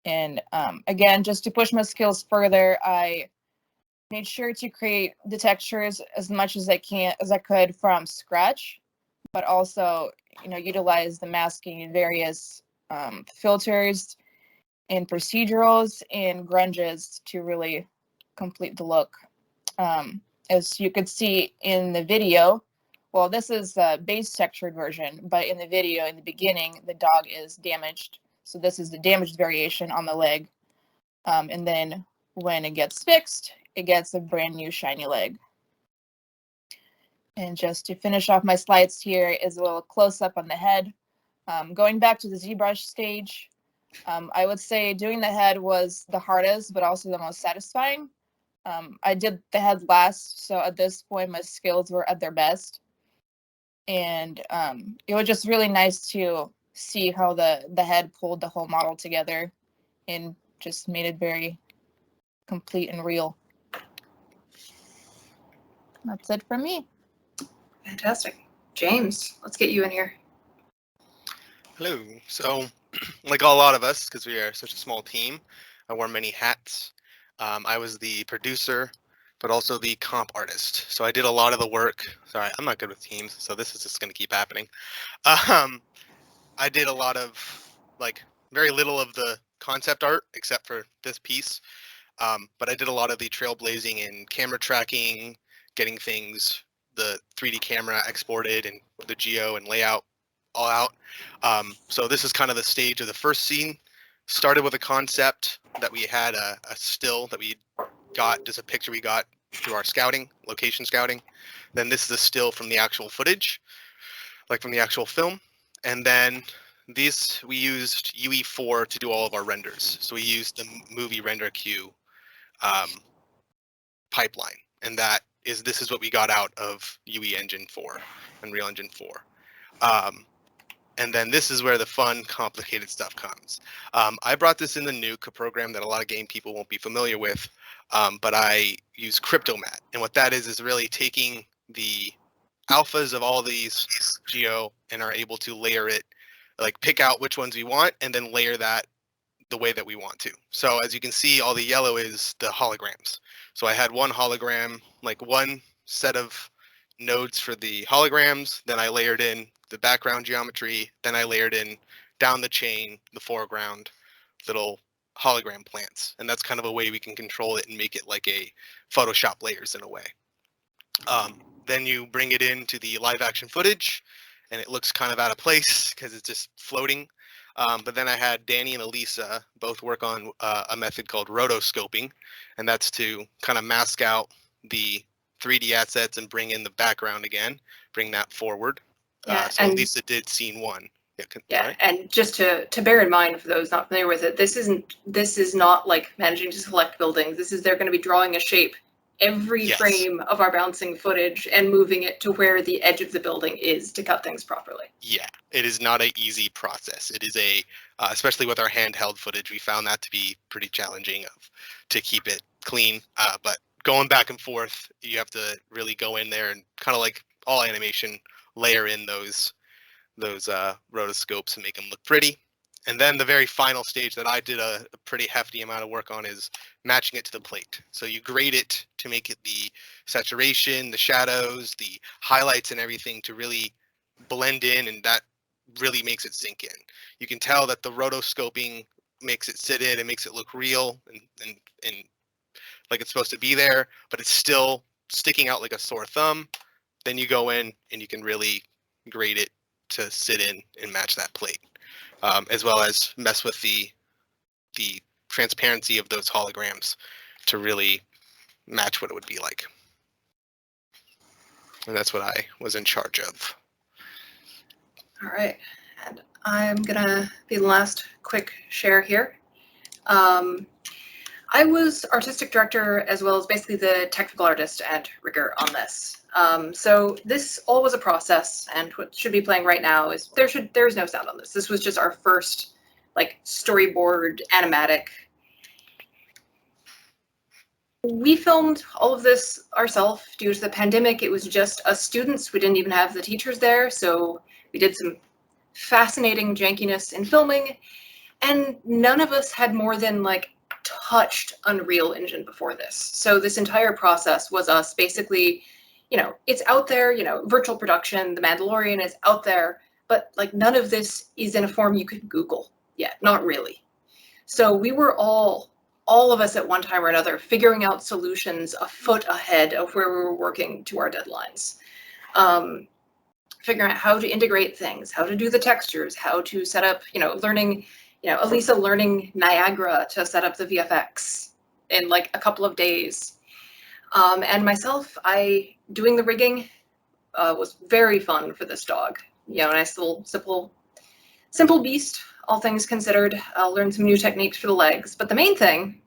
And again, just to push my skills further, I made sure to create the textures as much as I could from scratch, but also, utilize the masking in various filters and procedurals and grunges to really complete the look. As you could see in the video, well, this is the base textured version, but in the video, in the beginning, the dog is damaged. So this is the damaged variation on the leg. And then when it gets fixed, it gets a brand new shiny leg. And just to finish off my slides here is a little close-up on the head. Going back to the ZBrush stage, I would say doing the head was the hardest, but also the most satisfying. I did the head last, so at this point my skills were at their best. And it was just really nice to see how the head pulled the whole model together and just made it very complete and real. That's it from me. Fantastic. James, let's get you in here. Hello. So, like a lot of us, because we are such a small team, I wore many hats. I was the producer, but also the comp artist. So I did a lot of the work. Sorry, I'm not good with teams, so this is just going to keep happening. I did a lot of, very little of the concept art, except for this piece. But I did a lot of the trailblazing and camera tracking, getting things, the 3D camera exported and the geo and layout all out. So this is kind of the stage of the first scene. Started with a concept that we had a still that we got, just a picture we got through our scouting, location scouting. Then this is a still from the actual footage, like from the actual film. And then these, we used UE4 to do all of our renders. So we used the movie render queue pipeline. And this is what we got out of UE Engine 4, Unreal Engine 4. And then this is where the fun, complicated stuff comes. I brought this in the Nuke, a program that a lot of game people won't be familiar with, but I use Cryptomat. And what that is really taking the alphas of all these geo and are able to layer it, like pick out which ones we want and then layer that the way that we want to. So as you can see, all the yellow is the holograms. So I had one hologram, like one set of nodes for the holograms, then I layered in the background geometry, then I layered in down the chain, the foreground, little hologram plants. And that's kind of a way we can control it and make it like a Photoshop layers in a way. Then you bring it into the live action footage and it looks kind of out of place because it's just floating. But then I had Danny and Elisa both work on a method called rotoscoping, and that's to kind of mask out the 3D assets and bring in the background again, bring that forward. Yeah, so and Lisa did scene 1. Yeah, and just to bear in mind for those not familiar with it, this is not like managing to select buildings. They're going to be drawing a shape every frame of our bouncing footage and moving it to where the edge of the building is to cut things properly. Yeah, it is not an easy process. It is especially with our handheld footage, we found that to be pretty challenging to keep it clean. But going back and forth, you have to really go in there and kind of like all animation, layer in those rotoscopes and make them look pretty. And then the very final stage that I did a pretty hefty amount of work on is matching it to the plate. So you grade it to make it the saturation, the shadows, the highlights and everything to really blend in, and that really makes it sink in. You can tell that the rotoscoping makes it sit in and makes it look real and like it's supposed to be there, but it's still sticking out like a sore thumb. Then you go in and you can really grade it to sit in and match that plate. As well as mess with the transparency of those holograms to really match what it would be like. And that's what I was in charge of. All right, and I'm gonna be the last quick share here. I was artistic director as well as basically the technical artist and rigger on this. So this all was a process, and what should be playing right now is there's no sound on this. This was just our first like storyboard animatic. We filmed all of this ourselves due to the pandemic. It was just us students. We didn't even have the teachers there, so we did some fascinating jankiness in filming, and none of us had more than like touched Unreal Engine before this. So this entire process was us basically, it's out there, virtual production, The Mandalorian is out there, but like none of this is in a form you could Google yet, not really. So we were all of us at one time or another figuring out solutions a foot ahead of where we were working to our deadlines. Figuring out how to integrate things, how to do the textures, how to set up, learning, Elisa learning Niagara to set up the VFX in like a couple of days. And myself, doing the rigging was very fun for this dog. Nice little simple beast, all things considered. Learned some new techniques for the legs. But the main thing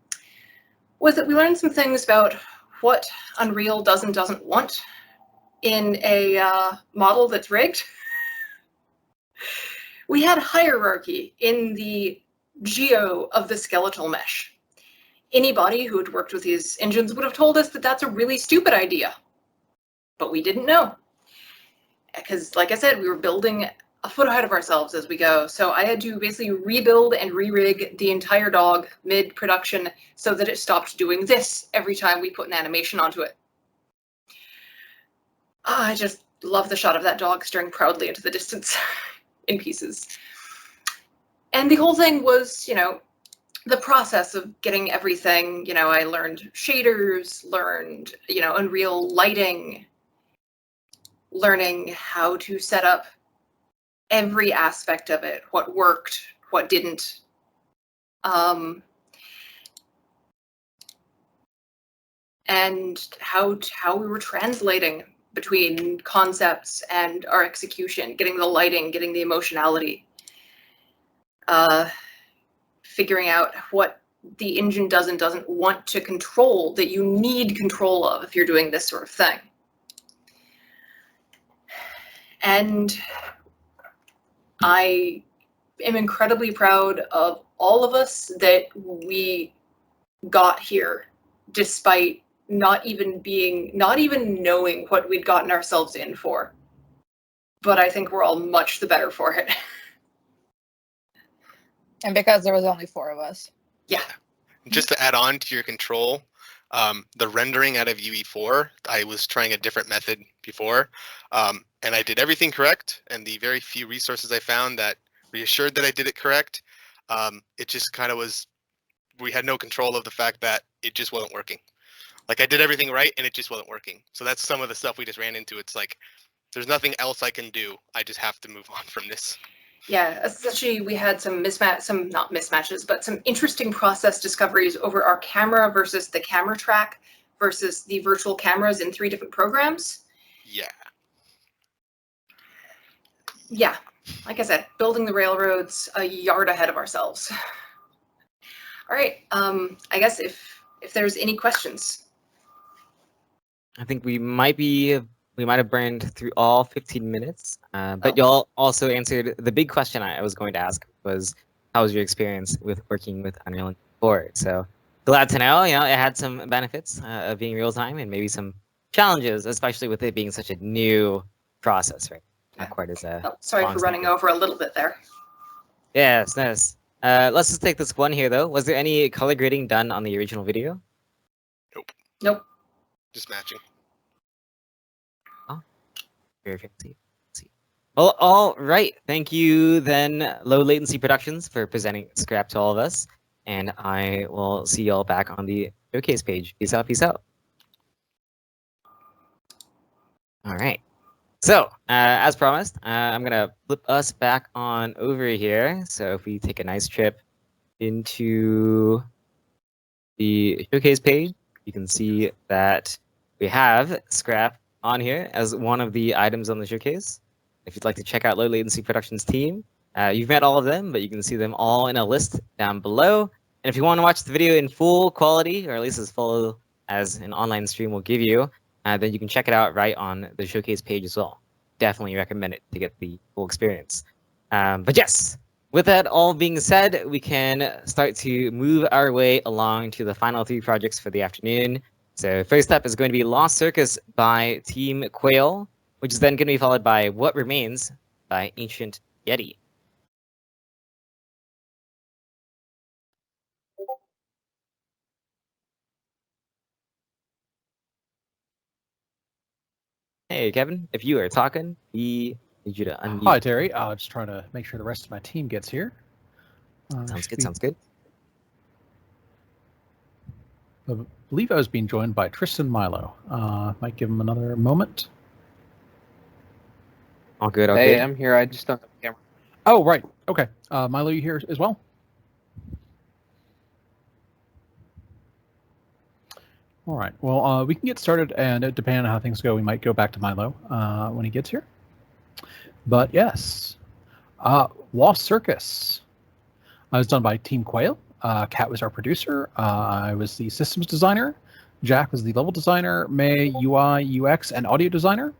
was that we learned some things about what Unreal does and doesn't want in a model that's rigged. We had hierarchy in the geo of the skeletal mesh. Anybody who had worked with these engines would have told us that that's a really stupid idea, but we didn't know. Because, like I said, we were building a foot ahead of ourselves as we go. So I had to basically rebuild and re-rig the entire dog mid-production so that it stopped doing this every time we put an animation onto it. I just love the shot of that dog staring proudly into the distance in pieces. And the whole thing was, the process of getting everything, I learned shaders, learned, Unreal lighting, learning how to set up every aspect of it, what worked, what didn't. And how we were translating between concepts and our execution, getting the lighting, getting the emotionality, figuring out what the engine does and doesn't want to control that you need control of if you're doing this sort of thing. And I am incredibly proud of all of us that we got here despite not even knowing what we'd gotten ourselves in for. But I think we're all much the better for it. And because there was only 4 of us. Yeah. Just to add on to your control, the rendering out of UE4, I was trying a different method before, and I did everything correct, and the very few resources I found that reassured that I did it correct, it just kind of was, we had no control of the fact that it just wasn't working. Like I did everything right and it just wasn't working. So that's some of the stuff we just ran into. It's like, there's nothing else I can do. I just have to move on from this. Yeah, essentially we had some not mismatches, but some interesting process discoveries over our camera versus the camera track versus the virtual cameras in 3 different programs. Yeah. Yeah, like I said, building the railroads a yard ahead of ourselves. All right, I guess if there's any questions. I think we might have burned through all 15 minutes, but y'all also answered the big question I was going to ask was, how was your experience with working with Unreal Engine 4? So glad to know, it had some benefits of being real time and maybe some challenges, especially with it being such a new process, right? Not quite as Sorry for running over a little bit there. Yes, nice. Let's just take this one here though. Was there any color grading done on the original video? Nope. Just matching. Oh, very fancy. Well, all right. Thank you then, Low Latency Productions, for presenting Scrap to all of us. And I will see y'all back on the showcase page. Peace out, peace out. All right. So, as promised, I'm going to flip us back on over here. So if we take a nice trip into the showcase page, you can see that we have Scrap on here as one of the items on the showcase. If you'd like to check out Low Latency Productions team, you've met all of them, but you can see them all in a list down below. And if you want to watch the video in full quality, or at least as full as an online stream will give you, then you can check it out right on the showcase page as well. Definitely recommend it to get the full experience. But yes, with that all being said, we can start to move our way along to the final 3 projects for the afternoon. So first up is going to be Lost Circus by Team Quail, which is then going to be followed by What Remains by Ancient Yeti. Hey, Kevin, if you are talking, we need you to unmute. Hi, Terry. Just trying to make sure the rest of my team gets here. Sounds good. Sounds good. I believe I was being joined by Tristan Milo. Might give him another moment. All good. All Hey, good. I'm here. I just don't have a camera. Oh, right. Okay. Milo, you here as well? All right. Well, we can get started, and depending on how things go, we might go back to Milo when he gets here. But yes, Lost Circus. I was done by Team Quail. Kat was our producer. I was the systems designer. Jack was the level designer. May, UI, UX, and audio designer.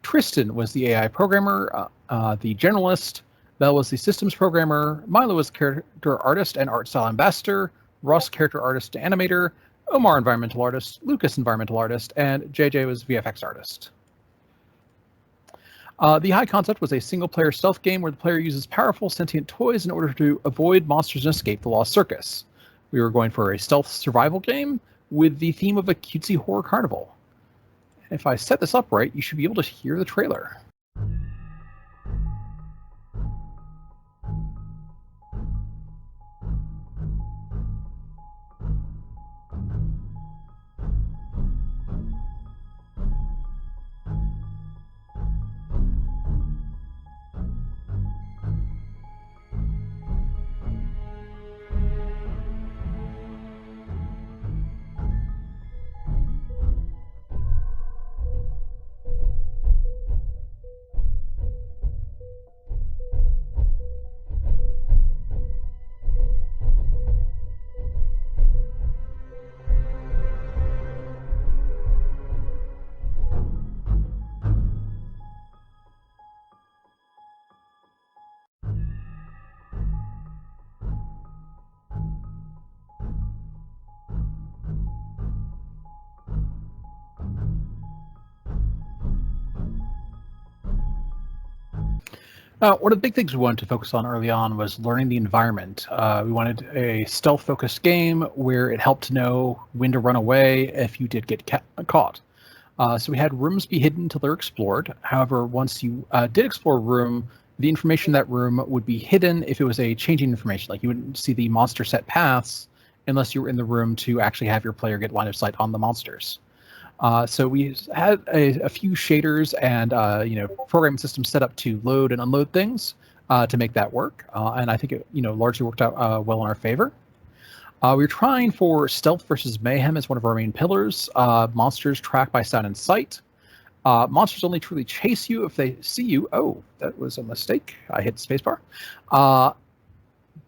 Tristan was the AI programmer, the generalist. Belle was the systems programmer. Milo was character artist and art style ambassador. Ross, character artist and animator. Omar, environmental artist. Lucas, environmental artist. And JJ was VFX artist. The high concept was a single-player stealth game where the player uses powerful sentient toys in order to avoid monsters and escape the Lost Circus. We were going for a stealth survival game with the theme of a cutesy horror carnival. If I set this up right, you should be able to hear the trailer. One of the big things we wanted to focus on early on was learning the environment. We wanted a stealth-focused game where it helped to know when to run away if you did get caught. So we had rooms be hidden until they're explored. However, once you did explore a room, the information in that room would be hidden if it was a changing information. Like you wouldn't see the monster set paths unless you were in the room to actually have your player get line of sight on the monsters. So we had a few shaders and programming systems set up to load and unload things to make that work, and I think it largely worked out well in our favor. We were trying for stealth versus mayhem as one of our main pillars. Monsters track by sound and sight. Monsters only truly chase you if they see you. Oh, that was a mistake. I hit spacebar.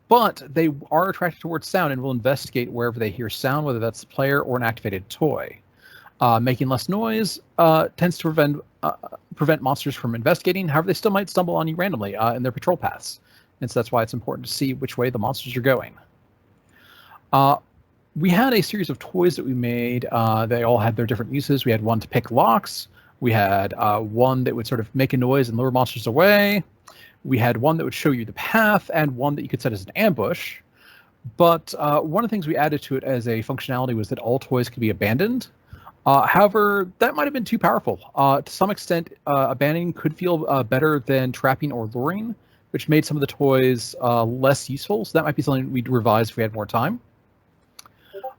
But they are attracted towards sound and will investigate wherever they hear sound, whether that's the player or an activated toy. Making less noise tends to prevent monsters from investigating. However, they still might stumble on you randomly in their patrol paths. And so that's why it's important to see which way the monsters are going. We had a series of toys that we made. They all had their different uses. We had one to pick locks. We had one that would sort of make a noise and lure monsters away. We had one that would show you the path and one that you could set as an ambush. But one of the things we added to it as a functionality was that all toys could be abandoned. However, that might have been too powerful. To some extent, abandoning could feel better than trapping or luring, which made some of the toys less useful. So that might be something we'd revise if we had more time.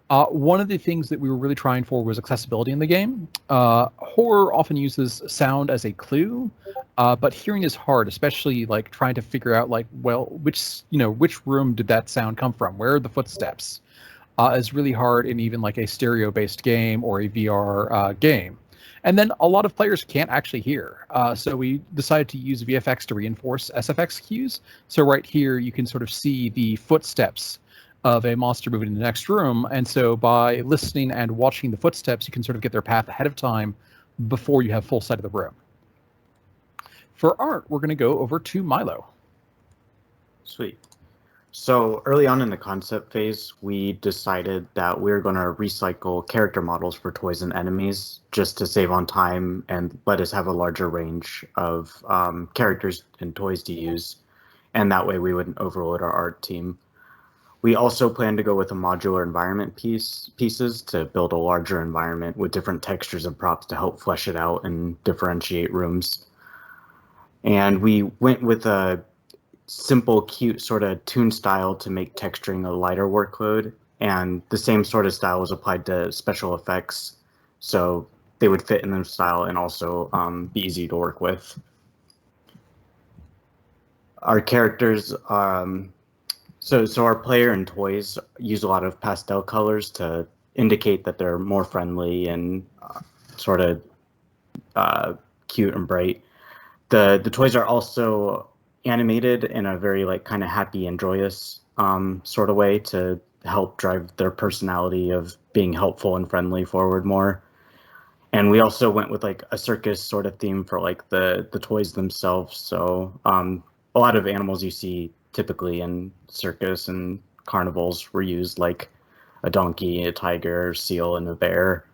One of the things that we were really trying for was accessibility in the game. Horror often uses sound as a clue, but hearing is hard, especially like trying to figure out which room did that sound come from? Where are the footsteps? Is really hard in even like a stereo-based game or a VR game. And then a lot of players can't actually hear. So we decided to use VFX to reinforce SFX cues. So right here, you can sort of see the footsteps of a monster moving in the next room. And so by listening and watching the footsteps, you can sort of get their path ahead of time before you have full sight of the room. For art, we're going to go over to Milo. Sweet. So early on in the concept phase, we decided that we were going to recycle character models for toys and enemies just to save on time and let us have a larger range of characters and toys to use. And that way we wouldn't overload our art team. We also plan to go with a modular environment pieces to build a larger environment with different textures and props to help flesh it out and differentiate rooms. And we went with a simple, cute sort of toon style to make texturing a lighter workload. And the same sort of style was applied to special effects, so they would fit in their style and also be easy to work with. Our characters, so our player and toys use a lot of pastel colors to indicate that they're more friendly and sort of cute and bright. The toys are also animated in a very like kind of happy and joyous sort of way to help drive their personality of being helpful and friendly forward more. And we also went with like a circus sort of theme for like the toys themselves. So a lot of animals you see typically in circus and carnivals were used, like a donkey, a tiger, seal, and a bear.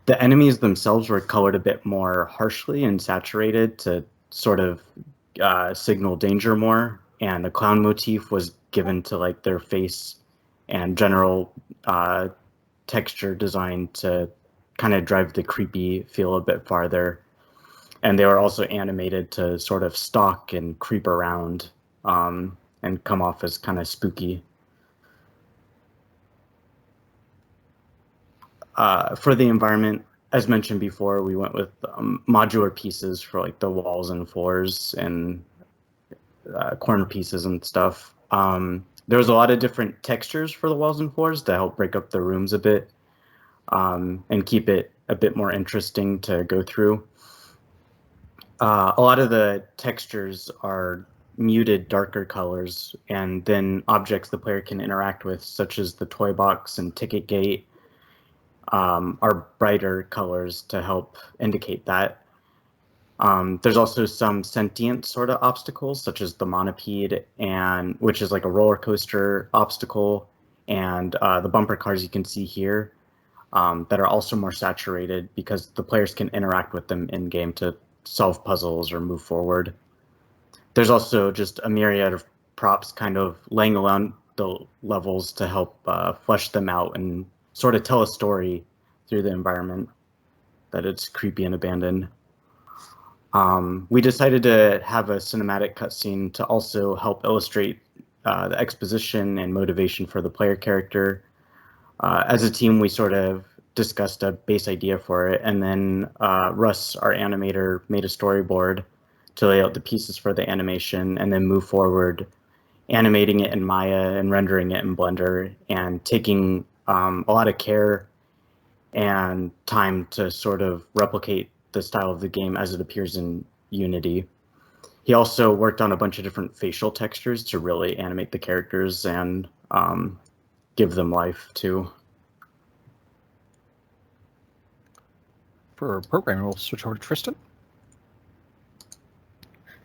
The enemies themselves were colored a bit more harshly and saturated to sort of signal danger more, and a clown motif was given to like their face and general texture design to kind of drive the creepy feel a bit farther. And they were also animated to sort of stalk and creep around and come off as kind of spooky. For the environment, as mentioned before, we went with modular pieces for like the walls and floors and corner pieces and stuff. There was a lot of different textures for the walls and floors to help break up the rooms a bit and keep it a bit more interesting to go through. A lot of the textures are muted darker colors, and then objects the player can interact with, such as the toy box and ticket gate, are brighter colors to help indicate that. There's also some sentient sort of obstacles, such as the monopede, and which is like a roller coaster obstacle, and the bumper cars you can see here that are also more saturated because the players can interact with them in game to solve puzzles or move forward. There's also just a myriad of props kind of laying around the levels to help flesh them out and sort of tell a story through the environment that it's creepy and abandoned. We decided to have a cinematic cutscene to also help illustrate the exposition and motivation for the player character. As a team, we sort of discussed a base idea for it, and then Russ, our animator, made a storyboard to lay out the pieces for the animation and then move forward, animating it in Maya and rendering it in Blender, and taking a lot of care and time to sort of replicate the style of the game as it appears in Unity. He also worked on a bunch of different facial textures to really animate the characters and give them life too. For programming, we'll switch over to Tristan.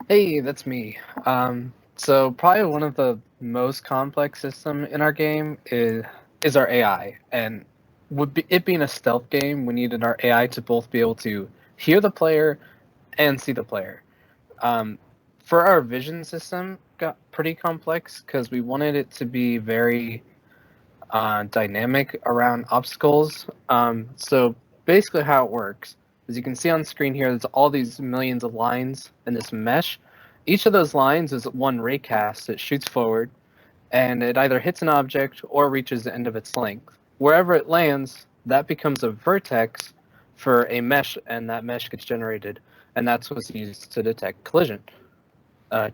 Hey, that's me. So probably one of the most complex system in our game is our AI, and it being a stealth game, we needed our AI to both be able to hear the player and see the player. For our vision system, got pretty complex because we wanted it to be very dynamic around obstacles. So basically how it works, as you can see on screen here, there's all these millions of lines in this mesh. Each of those lines is one raycast that shoots forward, and it either hits an object or reaches the end of its length. Wherever it lands, that becomes a vertex for a mesh, and that mesh gets generated, and that's what's used to detect collision.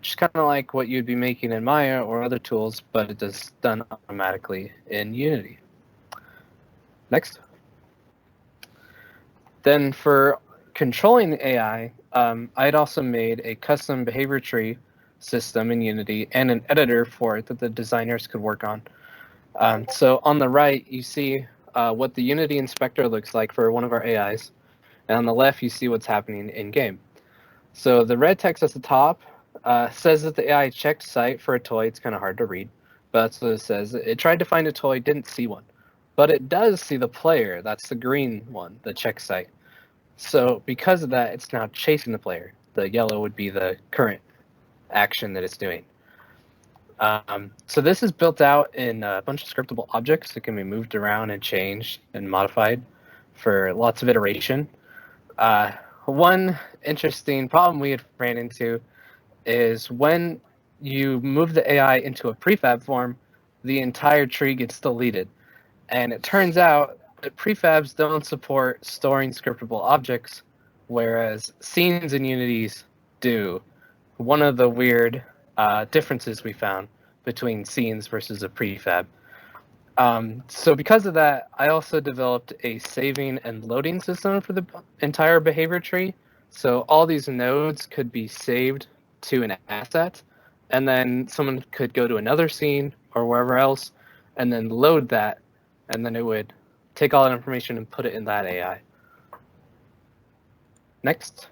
Just kind of like what you'd be making in Maya or other tools, but it is done automatically in Unity. Next. Then for controlling the AI, I had also made a custom behavior tree system in Unity and an editor for it that the designers could work on. So on the right, you see what the Unity inspector looks like for one of our AIs, and on the left, you see what's happening in game. So the red text at the top says that the AI checked site for a toy. It's kind of hard to read, but that's what it says. It tried to find a toy, didn't see one, but it does see the player. That's the green one, the check site. So because of that, it's now chasing the player. The yellow would be the current action that it's doing. So this is built out in a bunch of scriptable objects that can be moved around and changed and modified for lots of iteration. One interesting problem we had ran into is when you move the AI into a prefab form, the entire tree gets deleted. And it turns out that prefabs don't support storing scriptable objects, whereas scenes and unities do. One of the weird differences we found between scenes versus a prefab. So because of that, I also developed a saving and loading system for the entire behavior tree. So all these nodes could be saved to an asset, and then someone could go to another scene or wherever else, and then load that, and then it would take all that information and put it in that AI. Next.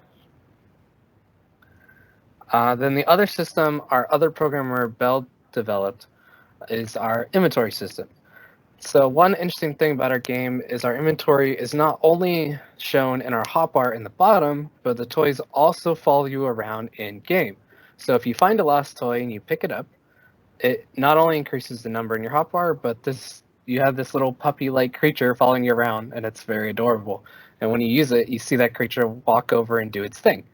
Then the other system our other programmer, Bell, developed is our inventory system. So one interesting thing about our game is our inventory is not only shown in our hotbar in the bottom, but the toys also follow you around in game. So if you find a lost toy and you pick it up, it not only increases the number in your hotbar, but you have this little puppy-like creature following you around, and it's very adorable. And when you use it, you see that creature walk over and do its thing.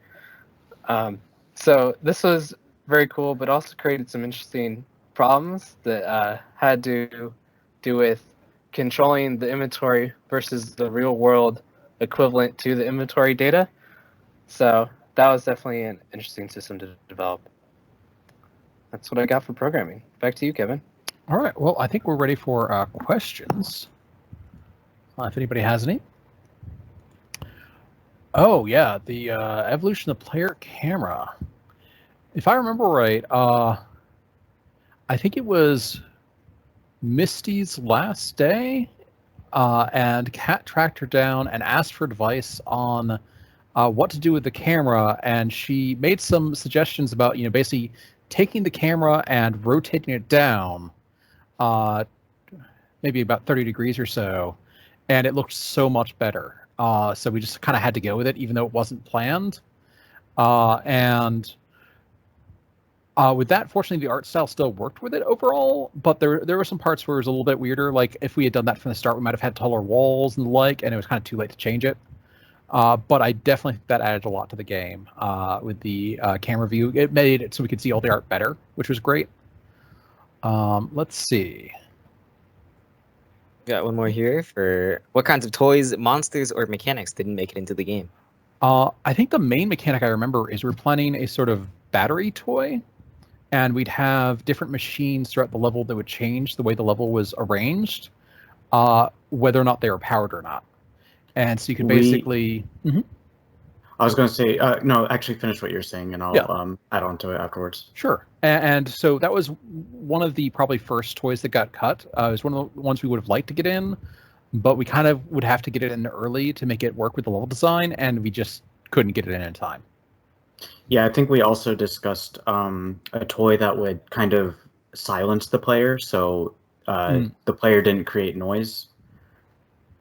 So this was very cool, but also created some interesting problems that had to do with controlling the inventory versus the real world equivalent to the inventory data. So that was definitely an interesting system to develop. That's what I got for programming. Back to you, Kevin. All right. Well, I think we're ready for questions. If anybody has any. Oh, yeah. The evolution of player camera. If I remember right, I think it was Misty's last day, and Kat tracked her down and asked for advice on what to do with the camera, and she made some suggestions about, basically taking the camera and rotating it down, maybe about 30 degrees or so, and it looked so much better. So we just kind of had to go with it, even though it wasn't planned. With that, fortunately, the art style still worked with it overall, but there were some parts where it was a little bit weirder. Like, if we had done that from the start, we might have had taller walls and the like, and it was kind of too late to change it. But I definitely think that added a lot to the game with the camera view. It made it so we could see all the art better, which was great. Let's see. Got one more here for what kinds of toys, monsters, or mechanics didn't make it into the game? I think the main mechanic I remember is we're planning a sort of battery toy, and we'd have different machines throughout the level that would change the way the level was arranged, whether or not they were powered or not. And so you could basically... I was going to say, no, actually finish what you're saying, and I'll add on to it afterwards. Sure. And so that was one of the probably first toys that got cut. It was one of the ones we would have liked to get in, but we kind of would have to get it in early to make it work with the level design, and we just couldn't get it in time. Yeah, I think we also discussed a toy that would kind of silence the player, so the player didn't create noise.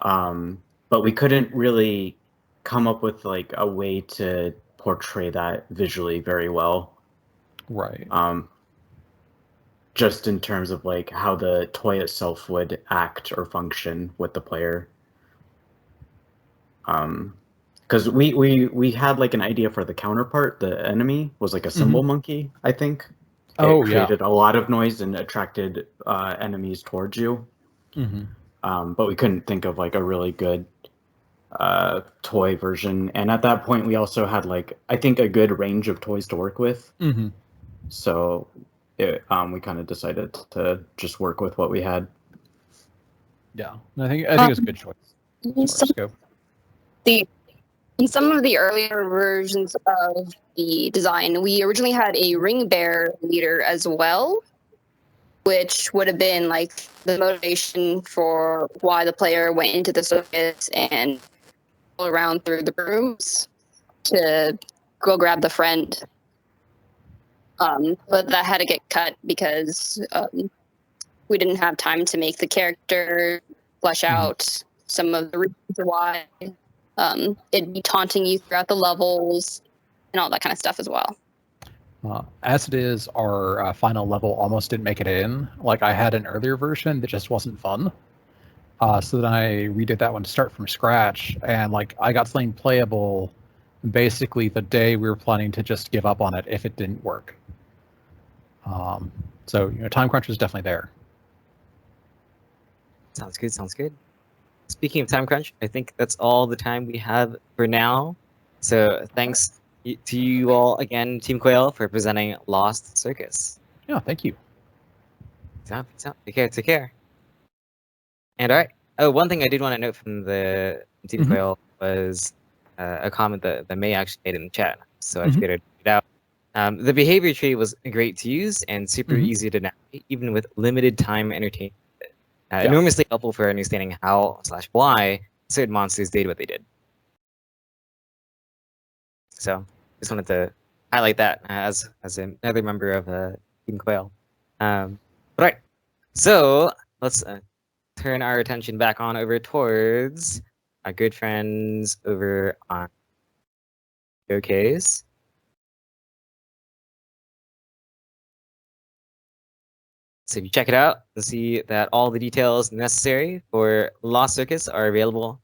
But we couldn't really come up with like a way to portray that visually very well. Right. Just in terms of like how the toy itself would act or function with the player. Because we had like an idea for the counterpart. The enemy was like a cymbal monkey, I think. It created a lot of noise and attracted enemies towards you. But we couldn't think of like a really good toy version. And at that point, we also had like, I think, a good range of toys to work with. So we kind of decided to just work with what we had. Yeah, I think it's a good choice. In some of the earlier versions of the design, we originally had a ring bear leader as well, which would have been like the motivation for why the player went into the circus and go around through the rooms to go grab the friend. But that had to get cut because we didn't have time to make the character flesh out some of the reasons why. It'd be taunting you throughout the levels and all that kind of stuff as well. As it is, our final level almost didn't make it in. Like, I had an earlier version that just wasn't fun. So then I redid that one to start from scratch, and like I got something playable basically the day we were planning to just give up on it if it didn't work. So time crunch is definitely there. Sounds good. Sounds good. Speaking of time crunch, I think that's all the time we have for now. So thanks to you all again, Team Quail, for presenting Lost Circus. Yeah, thank you. Take care. Take care. And all right. Oh, one thing I did want to note from the Team Quail was a comment that May actually made in the chat. So I figured I'd read it out. The behavior tree was great to use and super easy to navigate, even with limited time entertainment. Enormously helpful for understanding how/why certain monsters did what they did. So just wanted to highlight that as another member of Team Quail. All right. So let's turn our attention back on over towards our good friends over on Showcase. So if you check it out, you'll see that all the details necessary for Lost Circus are available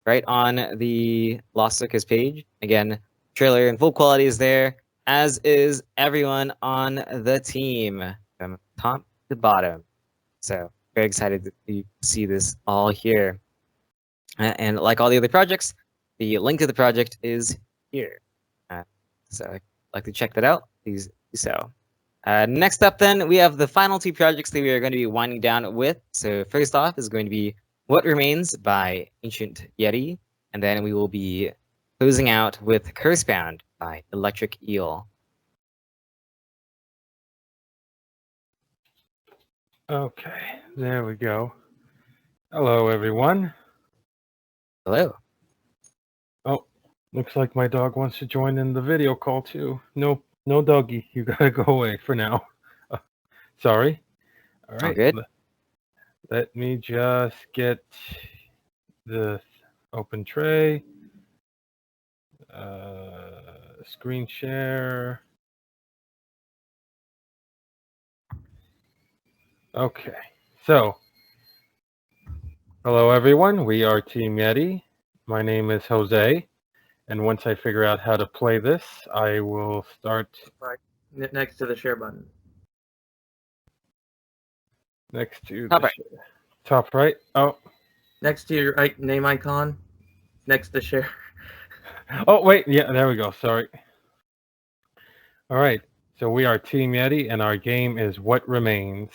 right on the Lost Circus page. Again, trailer in full quality is there, as is everyone on the team from top to bottom. So very excited to see this all here. And like all the other projects, the link to the project is here. So if you'd like to check that out, please do so. Next up, then, we have the final two projects that we are going to be winding down with. So first off is going to be What Remains by Ancient Yeti, and then we will be closing out with CurseBound by Electric Eel. Okay, there we go. Hello, everyone. Hello. Oh, looks like my dog wants to join in the video call too. No, doggy, you gotta go away for now. Sorry. All right. All good. Let me just get the open tray. Screen share. Okay, so hello everyone, we are Team Yeti. My name is Jose, and once I figure out how to play this, I will start. Right next to the share button. Next to Top the right. Top right. Oh, next to your name icon, next to share. Oh wait, yeah, there we go. Sorry. All right, so we are Team Yeti, and our game is What Remains.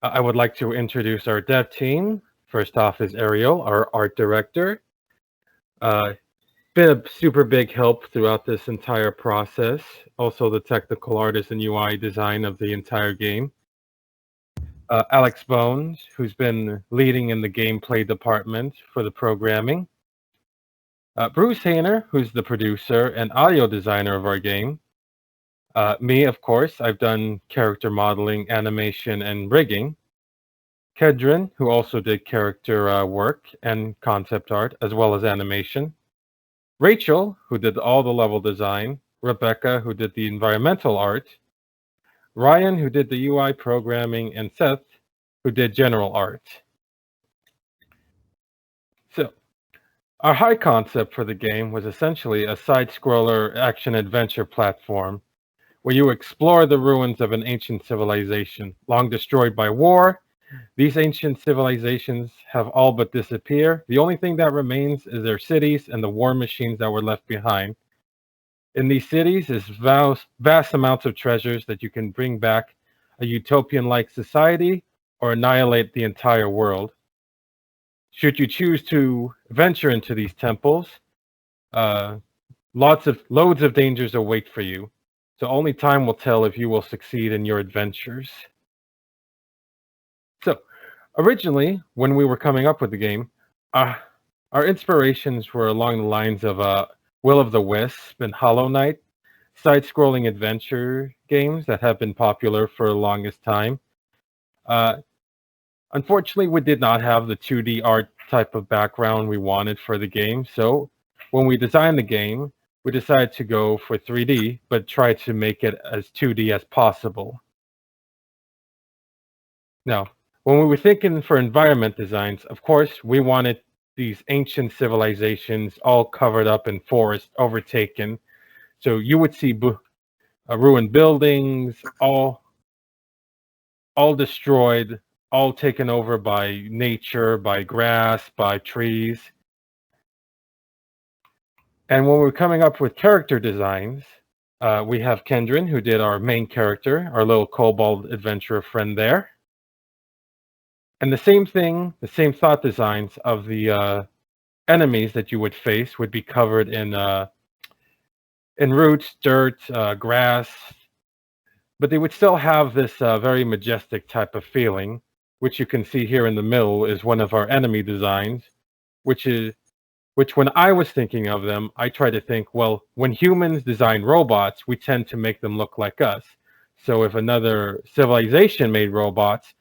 I would like to introduce our dev team. First off is Ariel, our art director. Been a super big help throughout this entire process. Also the technical artist and UI design of the entire game. Alex Bones, who's been leading in the gameplay department for the programming. Bruce Hayner, who's the producer and audio designer of our game. Me, of course, I've done character modeling, animation, and rigging. Kedrin, who also did character work and concept art, as well as animation. Rachel, who did all the level design. Rebecca, who did the environmental art. Ryan, who did the UI programming, and Seth, who did general art. So, our high concept for the game was essentially a side-scroller action-adventure platform where you explore the ruins of an ancient civilization, long destroyed by war. These ancient civilizations have all but disappeared. The only thing that remains is their cities and the war machines that were left behind. In these cities is vast amounts of treasures that you can bring back a utopian-like society or annihilate the entire world. Should you choose to venture into these temples, loads of dangers await for you. So only time will tell if you will succeed in your adventures. So, originally, when we were coming up with the game, our inspirations were along the lines of Will of the Wisp and Hollow Knight, side-scrolling adventure games that have been popular for the longest time. Unfortunately, we did not have the 2D art type of background we wanted for the game, so when we designed the game, we decided to go for 3D, but try to make it as 2D as possible. Now, when we were thinking for environment designs, of course, we wanted these ancient civilizations all covered up in forest, overtaken. So you would see ruined buildings, all destroyed, all taken over by nature, by grass, by trees. And when we're coming up with character designs, we have Kendrin, who did our main character, our little kobold adventurer friend there. And the same thing, the same thought designs of the enemies that you would face would be covered in roots, dirt, grass, but they would still have this very majestic type of feeling, which you can see here in the middle is one of our enemy designs, which when I was thinking of them, I try to think, well, when humans design robots, we tend to make them look like us. So if another civilization made robots,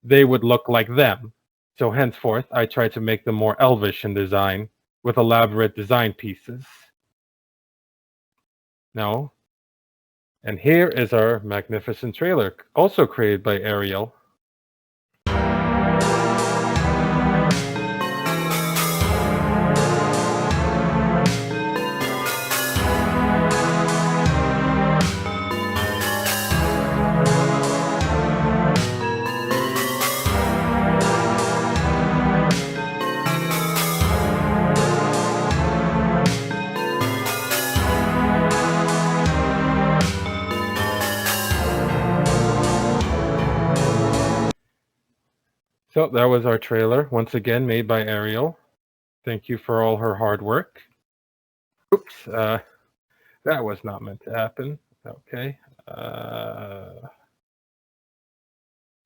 they would look like them. So henceforth, I try to make them more elvish in design with elaborate design pieces. Now, and here is our magnificent trailer, also created by Ariel. So that was our trailer, once again made by Ariel. Thank you for all her hard work. Oops, that was not meant to happen. Okay.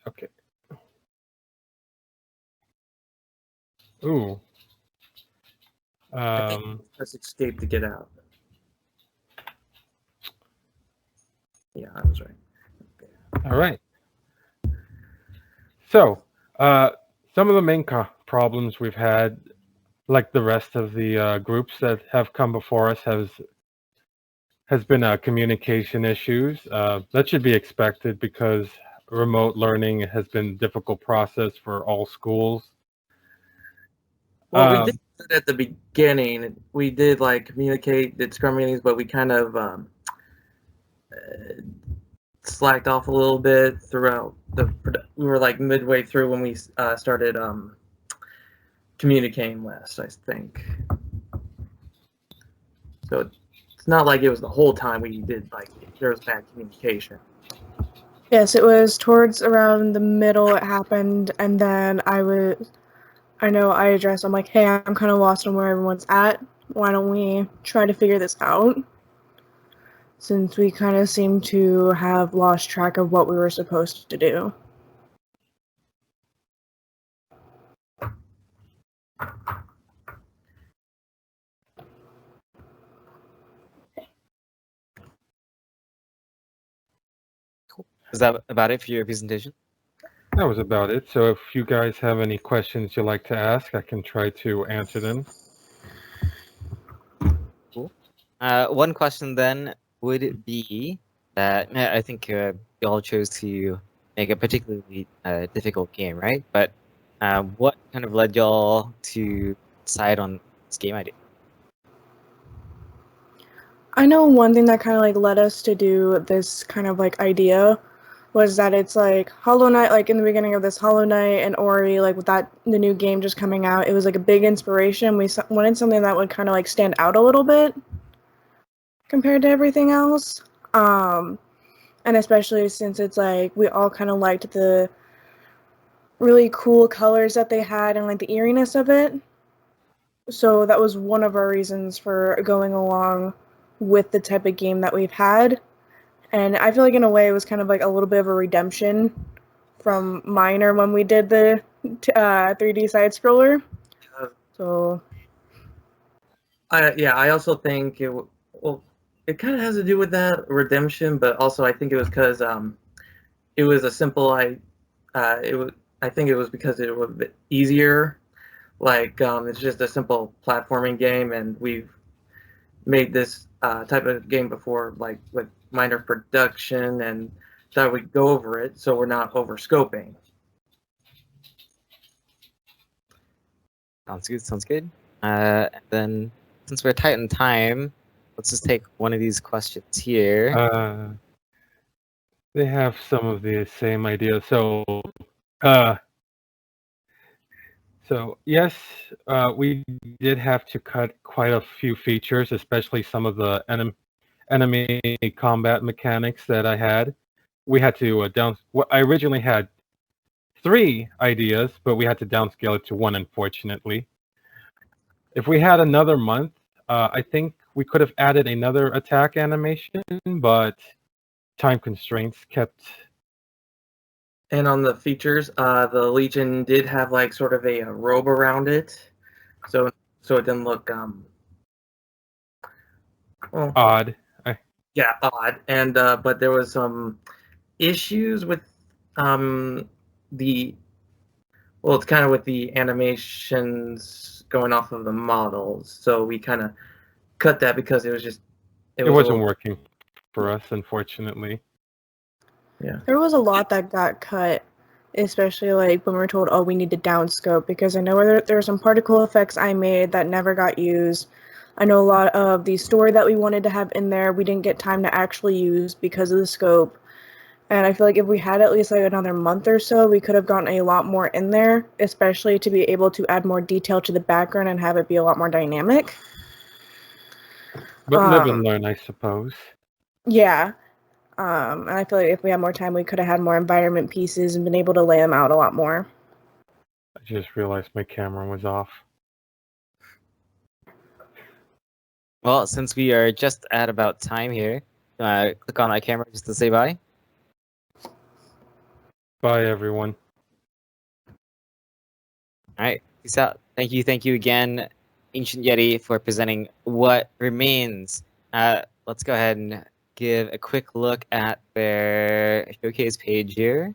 Okay. Ooh. Let's escape to get out. Yeah, I was right. Okay. All right. So, some of the main problems we've had, like the rest of the groups that have come before us, has been communication issues. That should be expected because remote learning has been a difficult process for all schools. Well, we did it at the beginning. We did like communicate, did scrum meetings, but we kind of slacked off a little bit throughout we were like midway through when we started communicating less, I think. So it's not like it was the whole time we did like there was bad communication. Yes, it was towards around the middle it happened, and then I know I addressed, I'm like, hey, I'm kind of lost on where everyone's at. Why don't we try to figure this out? Since we kind of seem to have lost track of what we were supposed to do. Is that about it for your presentation? That was about it. So if you guys have any questions you'd like to ask, I can try to answer them. Cool. One question then would be that I think you all chose to make a particularly difficult game, right? But what kind of led y'all to decide on this game idea? I know one thing that kind of like led us to do this kind of like idea was that it's like Hollow Knight, like in the beginning of this Hollow Knight and Ori, like with that the new game just coming out, it was like a big inspiration. We wanted something that would kind of like stand out a little bit compared to everything else. And especially since it's like we all kind of liked the really cool colors that they had and like the eeriness of it. So that was one of our reasons for going along with the type of game that we've had. And I feel like in a way it was kind of like a little bit of a redemption from Minor when we did the 3D side scroller. So I also think it kind of has to do with that redemption, but also I think it was because it was a simple I think it was because it was a bit easier. Like it's just a simple platforming game, and made this type of game before, like with minor production, and thought we'd go over it so we're not over scoping. Sounds good. Sounds good. Then, since we're tight on time, let's just take one of these questions here. They have some of the same ideas. So yes, we did have to cut quite a few features, especially some of the enemy combat mechanics that I had. We had to I originally had 3 ideas, but we had to downscale it to 1, unfortunately. If we had another month, I think we could have added another attack animation, but time constraints kept. And on the features, the Legion did have like sort of a robe around it, so it didn't look well, odd. Yeah, odd. And but there was some issues with the it's kind of with the animations going off of the models, so we kind of cut that because it was just It wasn't working for us, unfortunately. Yeah. There was a lot that got cut, especially like when we were told, oh, we need to downscope, because I know there were some particle effects I made that never got used. I know a lot of the story that we wanted to have in there, we didn't get time to actually use because of the scope. And I feel like if we had at least like another month or so, we could have gotten a lot more in there, especially to be able to add more detail to the background and have it be a lot more dynamic. But live and learn, I suppose. Yeah. And I feel like if we had more time, we could have had more environment pieces and been able to lay them out a lot more. I just realized my camera was off. Well, since we are just at about time here, click on that camera just to say bye. Bye, everyone. All right, peace out. Thank you again, Ancient Yeti, for presenting What Remains. Let's go ahead and give a quick look at their showcase page here.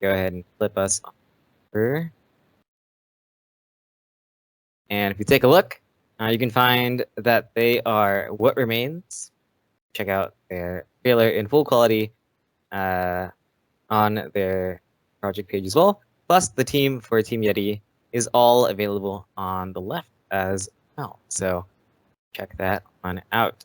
Go ahead and flip us over. And if you take a look, you can find that they are What Remains. Check out their trailer in full quality on their project page as well. Plus, the team for Team Yeti is all available on the left as well. So check that one out.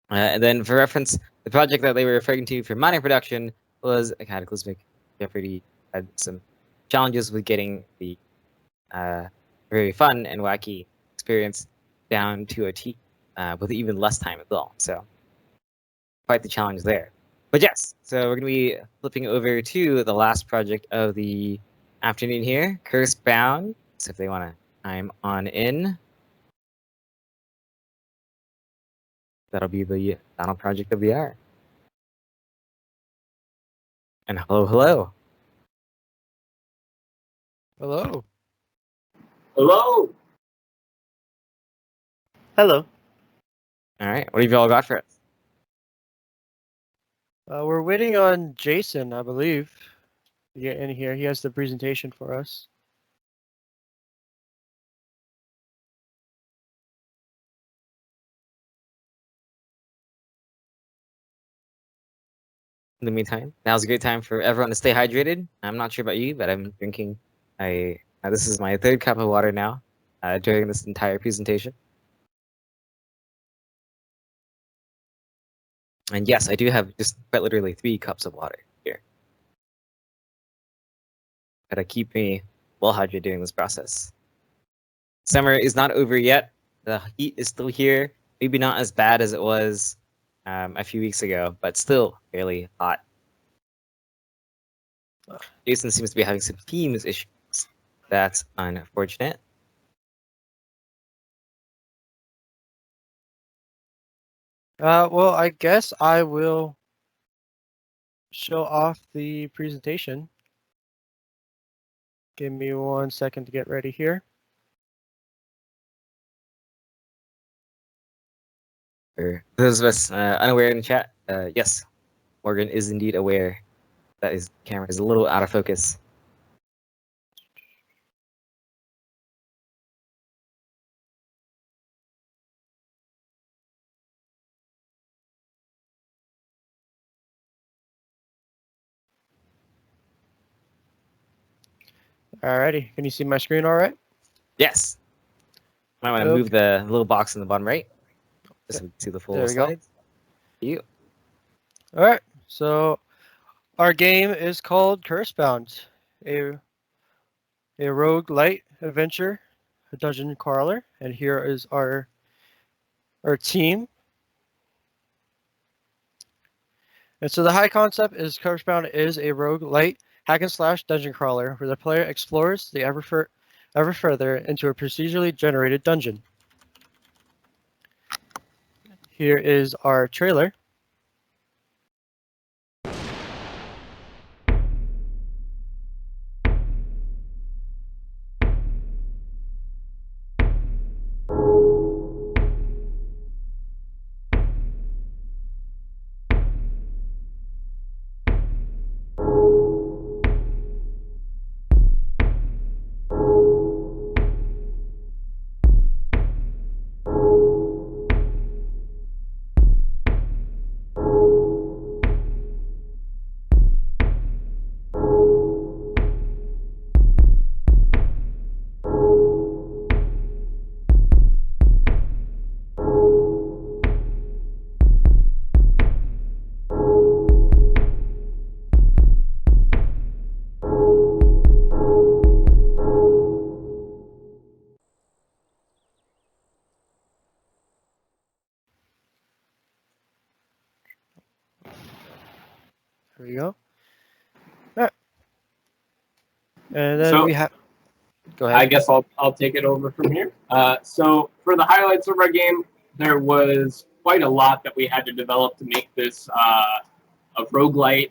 And then for reference, the project that they were referring to for mining production was a Cataclysmic Jeopardy. Had some challenges with getting the very fun and wacky experience down to a T with even less time as well. So quite the challenge there. But yes, so we're going to be flipping over to the last project of the afternoon here, CurseBound. So if they want to chime on in, that'll be the final project of the hour. And hello. Hello. Hello. Hello. All right, what have you all got for us? We're waiting on Jason, I believe, to get in here. He has the presentation for us. In the meantime, now's a great time for everyone to stay hydrated. I'm not sure about you, but I'm drinking this is my 3rd cup of water now during this entire presentation. And yes, I do have just quite literally 3 cups of water here. Gotta keep me well hydrated during this process. Summer is not over yet. The heat is still here. Maybe not as bad as it was a few weeks ago, but still fairly hot. Jason seems to be having some Teams issues. That's unfortunate. Well, I guess I will show off the presentation. Give me 1 second to get ready here. For those of us unaware in the chat, yes, Morgan is indeed aware that his camera is a little out of focus. Alrighty. Can you see my screen all right? Yes. I want to move the little box in the bottom right. Just so we can see the full There we go. slides. You. All right. So our game is called CurseBound, a roguelite adventure, a dungeon crawler, and here is our team. And so the high concept is CurseBound is a roguelite hack and slash dungeon crawler where the player explores the ever further into a procedurally generated dungeon. Here is our trailer. There we go. All right. And then So, we have. Go ahead. I guess I'll take it over from here. So for the highlights of our game, there was quite a lot that we had to develop to make this a roguelite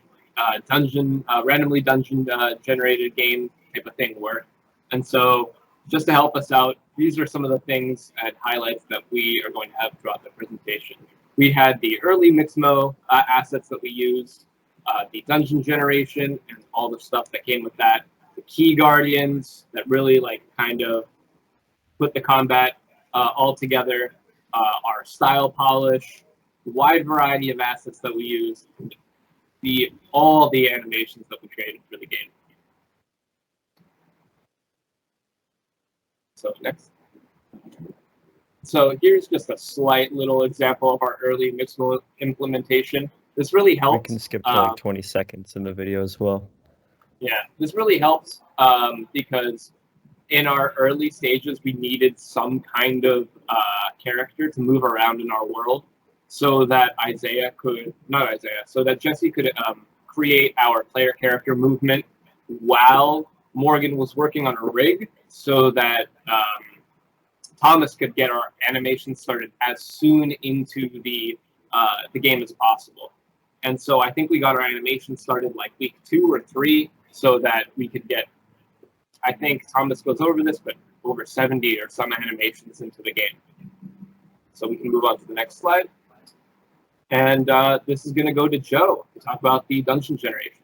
dungeon, randomly dungeon generated game type of thing work. And so just to help us out, these are some of the things and highlights that we are going to have throughout the presentation. We had the early Mixmo assets that we used, the dungeon generation and all the stuff that came with that, the key guardians that really like kind of put the combat all together, our style polish, the wide variety of assets that we used, all the animations that we created for the game. So next. So here's just a slight little example of our early Mixmo implementation. This really helps. We can skip to like 20 seconds in the video as well. Yeah, this really helps because in our early stages, we needed some kind of character to move around in our world so that so that Jesse could create our player character movement while Morgan was working on a rig so that Thomas could get our animation started as soon into the game as possible. And so I think we got our animation started like week 2 or 3 so that we could get, I think Thomas goes over this, but over 70 or some animations into the game. So we can move on to the next slide. And this is going to go to Joe to talk about the dungeon generation.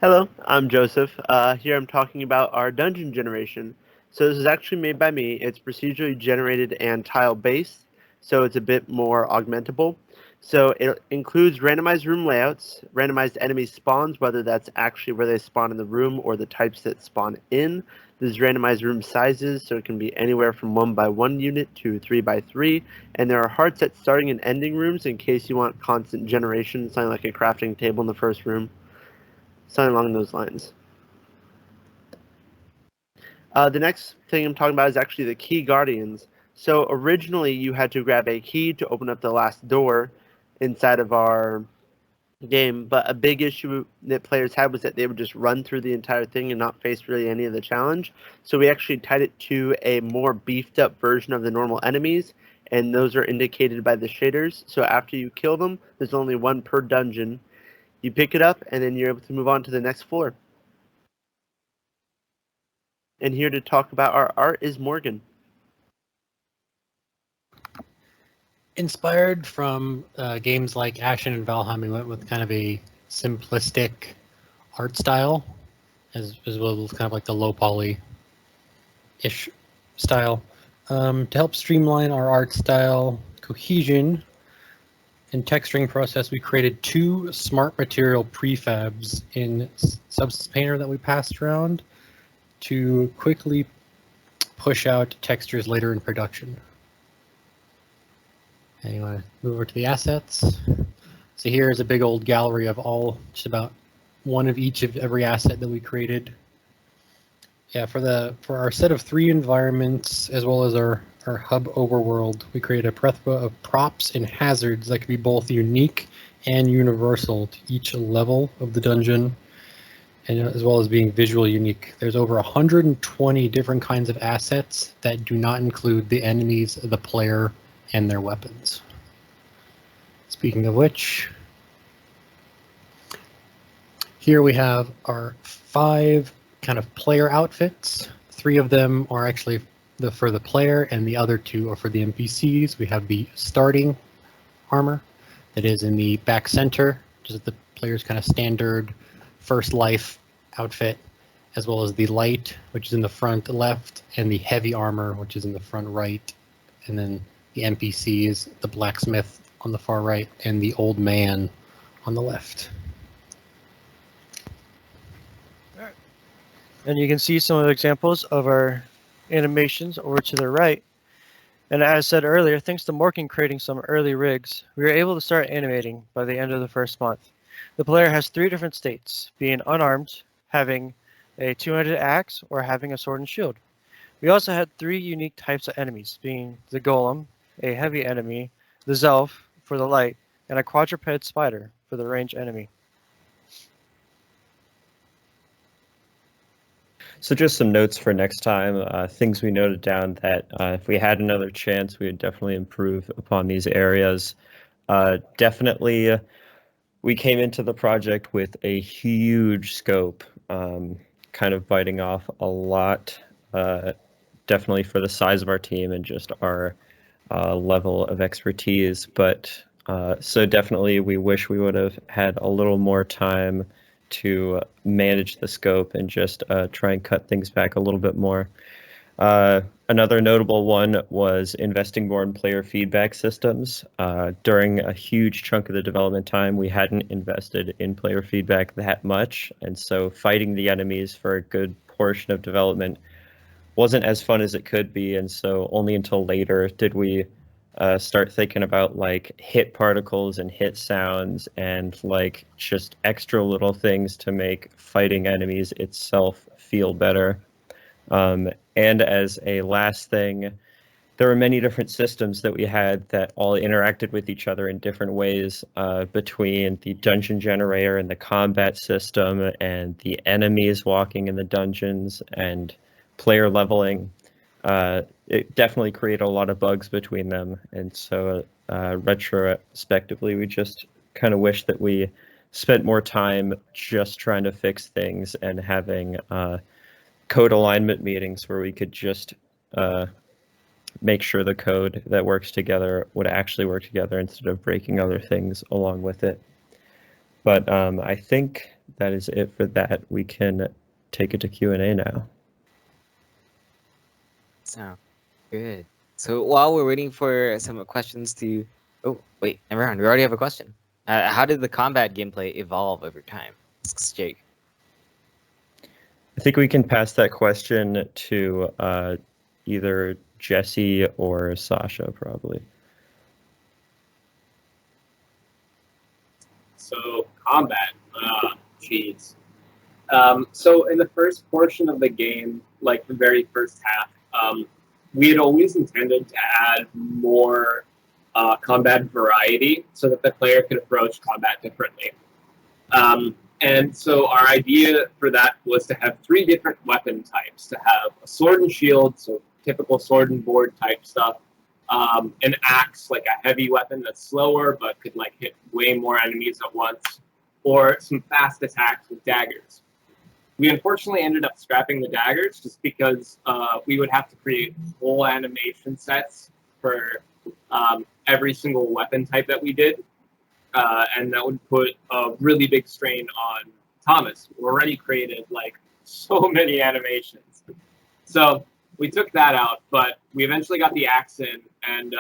Hello, I'm Joseph. Here I'm talking about our dungeon generation. So this is actually made by me. It's procedurally generated and tile-based, so it's a bit more augmentable. So it includes randomized room layouts, randomized enemy spawns, whether that's actually where they spawn in the room or the types that spawn in. There's randomized room sizes, so it can be anywhere from 1x1 unit to 3x3. And there are hard set starting and ending rooms in case you want constant generation, something like a crafting table in the first room, something along those lines. The next thing I'm talking about is actually the key guardians. So originally you had to grab a key to open up the last door inside of our game, but a big issue that players had was that they would just run through the entire thing and not face really any of the challenge. So we actually tied it to a more beefed up version of the normal enemies, and those are indicated by the shaders. So after you kill them, there's only one per dungeon. You pick it up and then you're able to move on to the next floor. And here to talk about our art is Morgan. Inspired from games like Ashen and Valheim, we went with kind of a simplistic art style, as well as kind of like the low poly-ish style. To help streamline our art style cohesion and texturing process, we created 2 smart material prefabs in Substance Painter that we passed around. to quickly push out textures later in production. And you want to move over to the assets. So here is a big old gallery of all, just about one of each of every asset that we created. Yeah, for our set of 3 environments, as well as our hub overworld, we created a plethora of props and hazards that can be both unique and universal to each level of the dungeon, and as well as being visually unique. There's over 120 different kinds of assets that do not include the enemies, the player, and their weapons. Speaking of which, here we have our 5 kind of player outfits. 3 of them are actually for the player, and the other 2 are for the NPCs. We have the starting armor that is in the back center, which is the player's kind of standard first life outfit, as well as the light, which is in the front left, and the heavy armor, which is in the front right, and then the NPCs, the blacksmith on the far right, and the old man on the left. And you can see some of the examples of our animations over to the right. And as said earlier, thanks to Morgan creating some early rigs, we were able to start animating by the end of the first month. The player has 3 different states, being unarmed, having a 200 axe, or having a sword and shield. We also had 3 unique types of enemies, being the golem, a heavy enemy, the Zelf for the light, and a quadruped spider for the range enemy. So just some notes for next time, things we noted down that if we had another chance, we would definitely improve upon these areas. Definitely, we came into the project with a huge scope, kind of biting off a lot, definitely for the size of our team and just our level of expertise. But so definitely we wish we would have had a little more time to manage the scope and just try and cut things back a little bit more. Another notable one was investing more in player feedback systems. During a huge chunk of the development time, we hadn't invested in player feedback that much, and so fighting the enemies for a good portion of development wasn't as fun as it could be, and so only until later did we start thinking about like hit particles and hit sounds and like just extra little things to make fighting enemies itself feel better. And as a last thing, there were many different systems that we had that all interacted with each other in different ways, between the dungeon generator and the combat system and the enemies walking in the dungeons and player leveling. It definitely created a lot of bugs between them, and so retrospectively, we just kind of wish that we spent more time just trying to fix things and having code alignment meetings where we could just make sure the code that works together would actually work together instead of breaking other things along with it. But I think that is it for that. We can take it to Q&A now. So good. So while we're waiting for some questions to, oh wait, never mind. We already have a question. How did the combat gameplay evolve over time? Asks Jake. I think we can pass that question to either Jesse or Sasha, probably. So combat, jeez. So in the first portion of the game, like the very first half, we had always intended to add more combat variety so that the player could approach combat differently. And so our idea for that was to have 3 different weapon types, to have a sword and shield, so typical sword and board type stuff, an axe, like a heavy weapon that's slower but could like hit way more enemies at once, or some fast attacks with daggers. We unfortunately ended up scrapping the daggers just because we would have to create whole animation sets for every single weapon type that we did. And that would put a really big strain on Thomas, who already created like so many animations. So we took that out, but we eventually got the axe in, and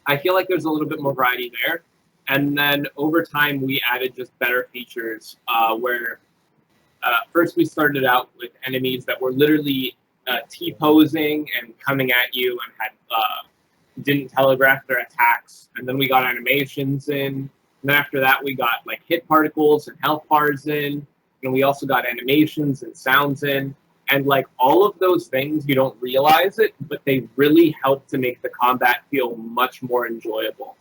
I feel like there's a little bit more variety there. And then over time, we added just better features where first we started out with enemies that were literally T-posing and coming at you and had didn't telegraph their attacks. And then we got animations in. And then after that, we got like hit particles and health bars in. And we also got animations and sounds in. And like all of those things, you don't realize it, but they really help to make the combat feel much more enjoyable.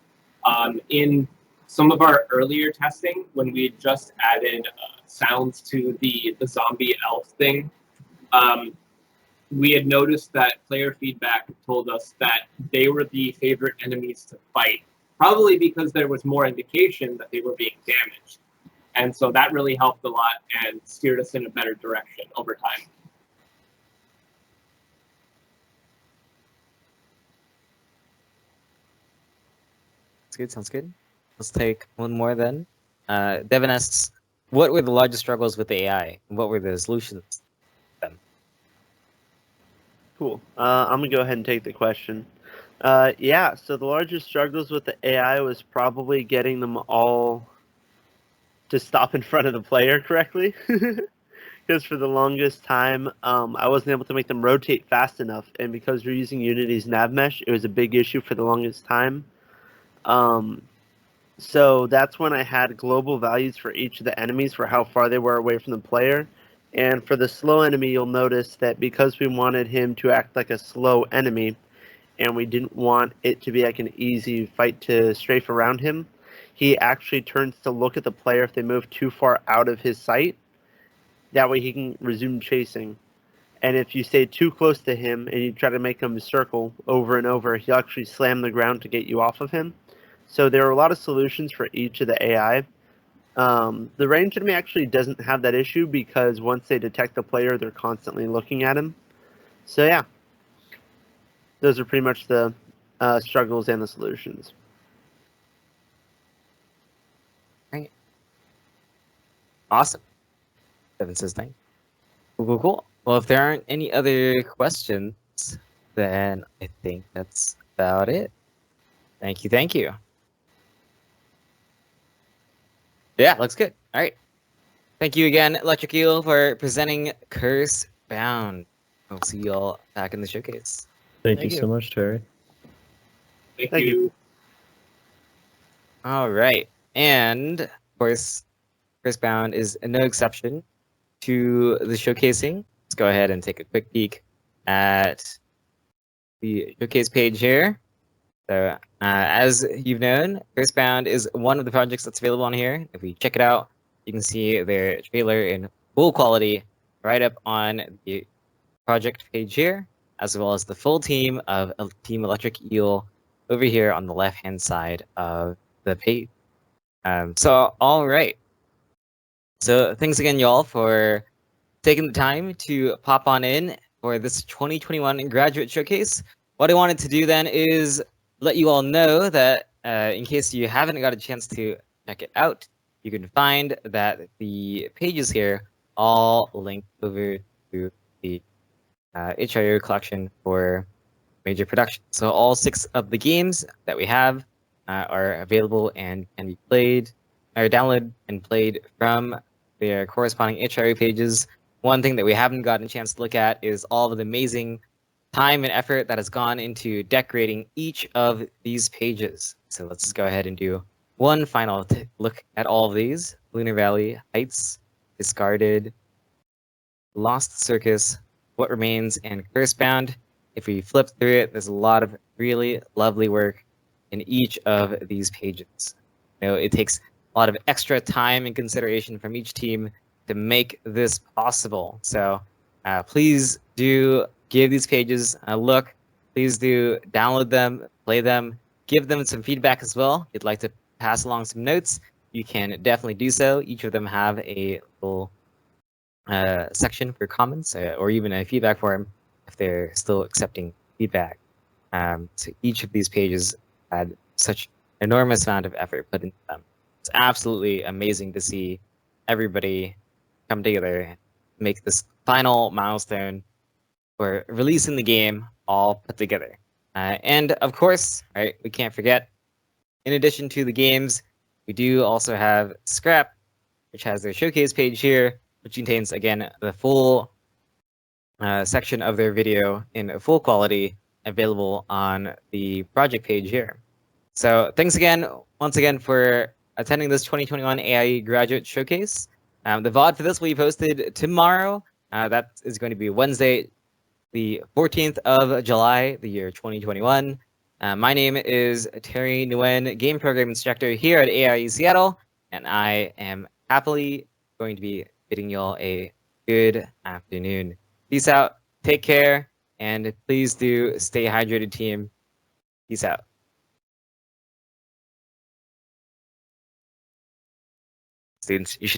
In some of our earlier testing, when we had just added sounds to the zombie elf thing, we had noticed that player feedback told us that they were the favorite enemies to fight, probably because there was more indication that they were being damaged. And so that really helped a lot and steered us in a better direction over time. Sounds good. Sounds good. Let's take one more then. Devin asks, what were the largest struggles with the AI? And what were the solutions? Cool. I'm going to go ahead and take the question. Yeah, so the largest struggles with the AI was probably getting them all to stop in front of the player correctly. Because for the longest time, I wasn't able to make them rotate fast enough. And because we're using Unity's nav mesh, it was a big issue for the longest time. So that's when I had global values for each of the enemies for how far they were away from the player. And for the slow enemy, you'll notice that because we wanted him to act like a slow enemy, and we didn't want it to be like an easy fight to strafe around him, he actually turns to look at the player if they move too far out of his sight. That way he can resume chasing. And if you stay too close to him and you try to make him circle over and over, he'll actually slam the ground to get you off of him. So there are a lot of solutions for each of the AI. The ranged enemy actually doesn't have that issue because once they detect the player, they're constantly looking at him. So yeah, those are pretty much the struggles and the solutions. Right. Awesome. Devin says thank you. Cool, cool. Well, if there aren't any other questions, then I think that's about it. Thank you. Thank you. Yeah, looks good. All right. Thank you again, Electric Eel, for presenting CurseBound. We'll see you all back in the showcase. Thank you so much, Terry. Thank you. All right. And, of course, CurseBound is no exception to the showcasing. Let's go ahead and take a quick peek at the showcase page here. So, as you've known, CurseBound is one of the projects that's available on here. If we check it out, you can see their trailer in full quality right up on the project page here, as well as the full team of Team Electric Eel over here on the left-hand side of the page. So, all right. So, thanks again, y'all, for taking the time to pop on in for this 2021 graduate showcase. What I wanted to do then is let you all know that in case you haven't got a chance to check it out, you can find that the pages here all link over to the HIO collection for major production. So all 6 of the games that we have are available and can be played or downloaded and played from their corresponding HIO pages. One thing that we haven't gotten a chance to look at is all of the amazing time and effort that has gone into decorating each of these pages. So let's just go ahead and do one final look at all of these. Lunar Valley, Heights, Discarded, Lost Circus, What Remains, and CurseBound. If we flip through it, there's a lot of really lovely work in each of these pages. You know, it takes a lot of extra time and consideration from each team to make this possible. So please do give these pages a look. Please do download them, play them, give them some feedback as well. If you'd like to pass along some notes, you can definitely do so. Each of them have a little section for comments or even a feedback forum if they're still accepting feedback. So each of these pages had such enormous amount of effort put into them. It's absolutely amazing to see everybody come together and make this final milestone for releasing the game all put together. And of course, right, we can't forget, in addition to the games, we do also have Scrap, which has their showcase page here, which which contains, again, the full section of their video in full quality available on the project page here. So thanks again, once again, for attending this 2021 AIE Graduate Showcase. The VOD for this will be posted tomorrow. That is going to be Wednesday, the 14th of July, the year 2021. My name is Terry Nguyen, Game Program Instructor here at AIE Seattle, and I am happily going to be bidding y'all a good afternoon. Peace out, take care, and please do stay hydrated, team. Peace out. Students, you should take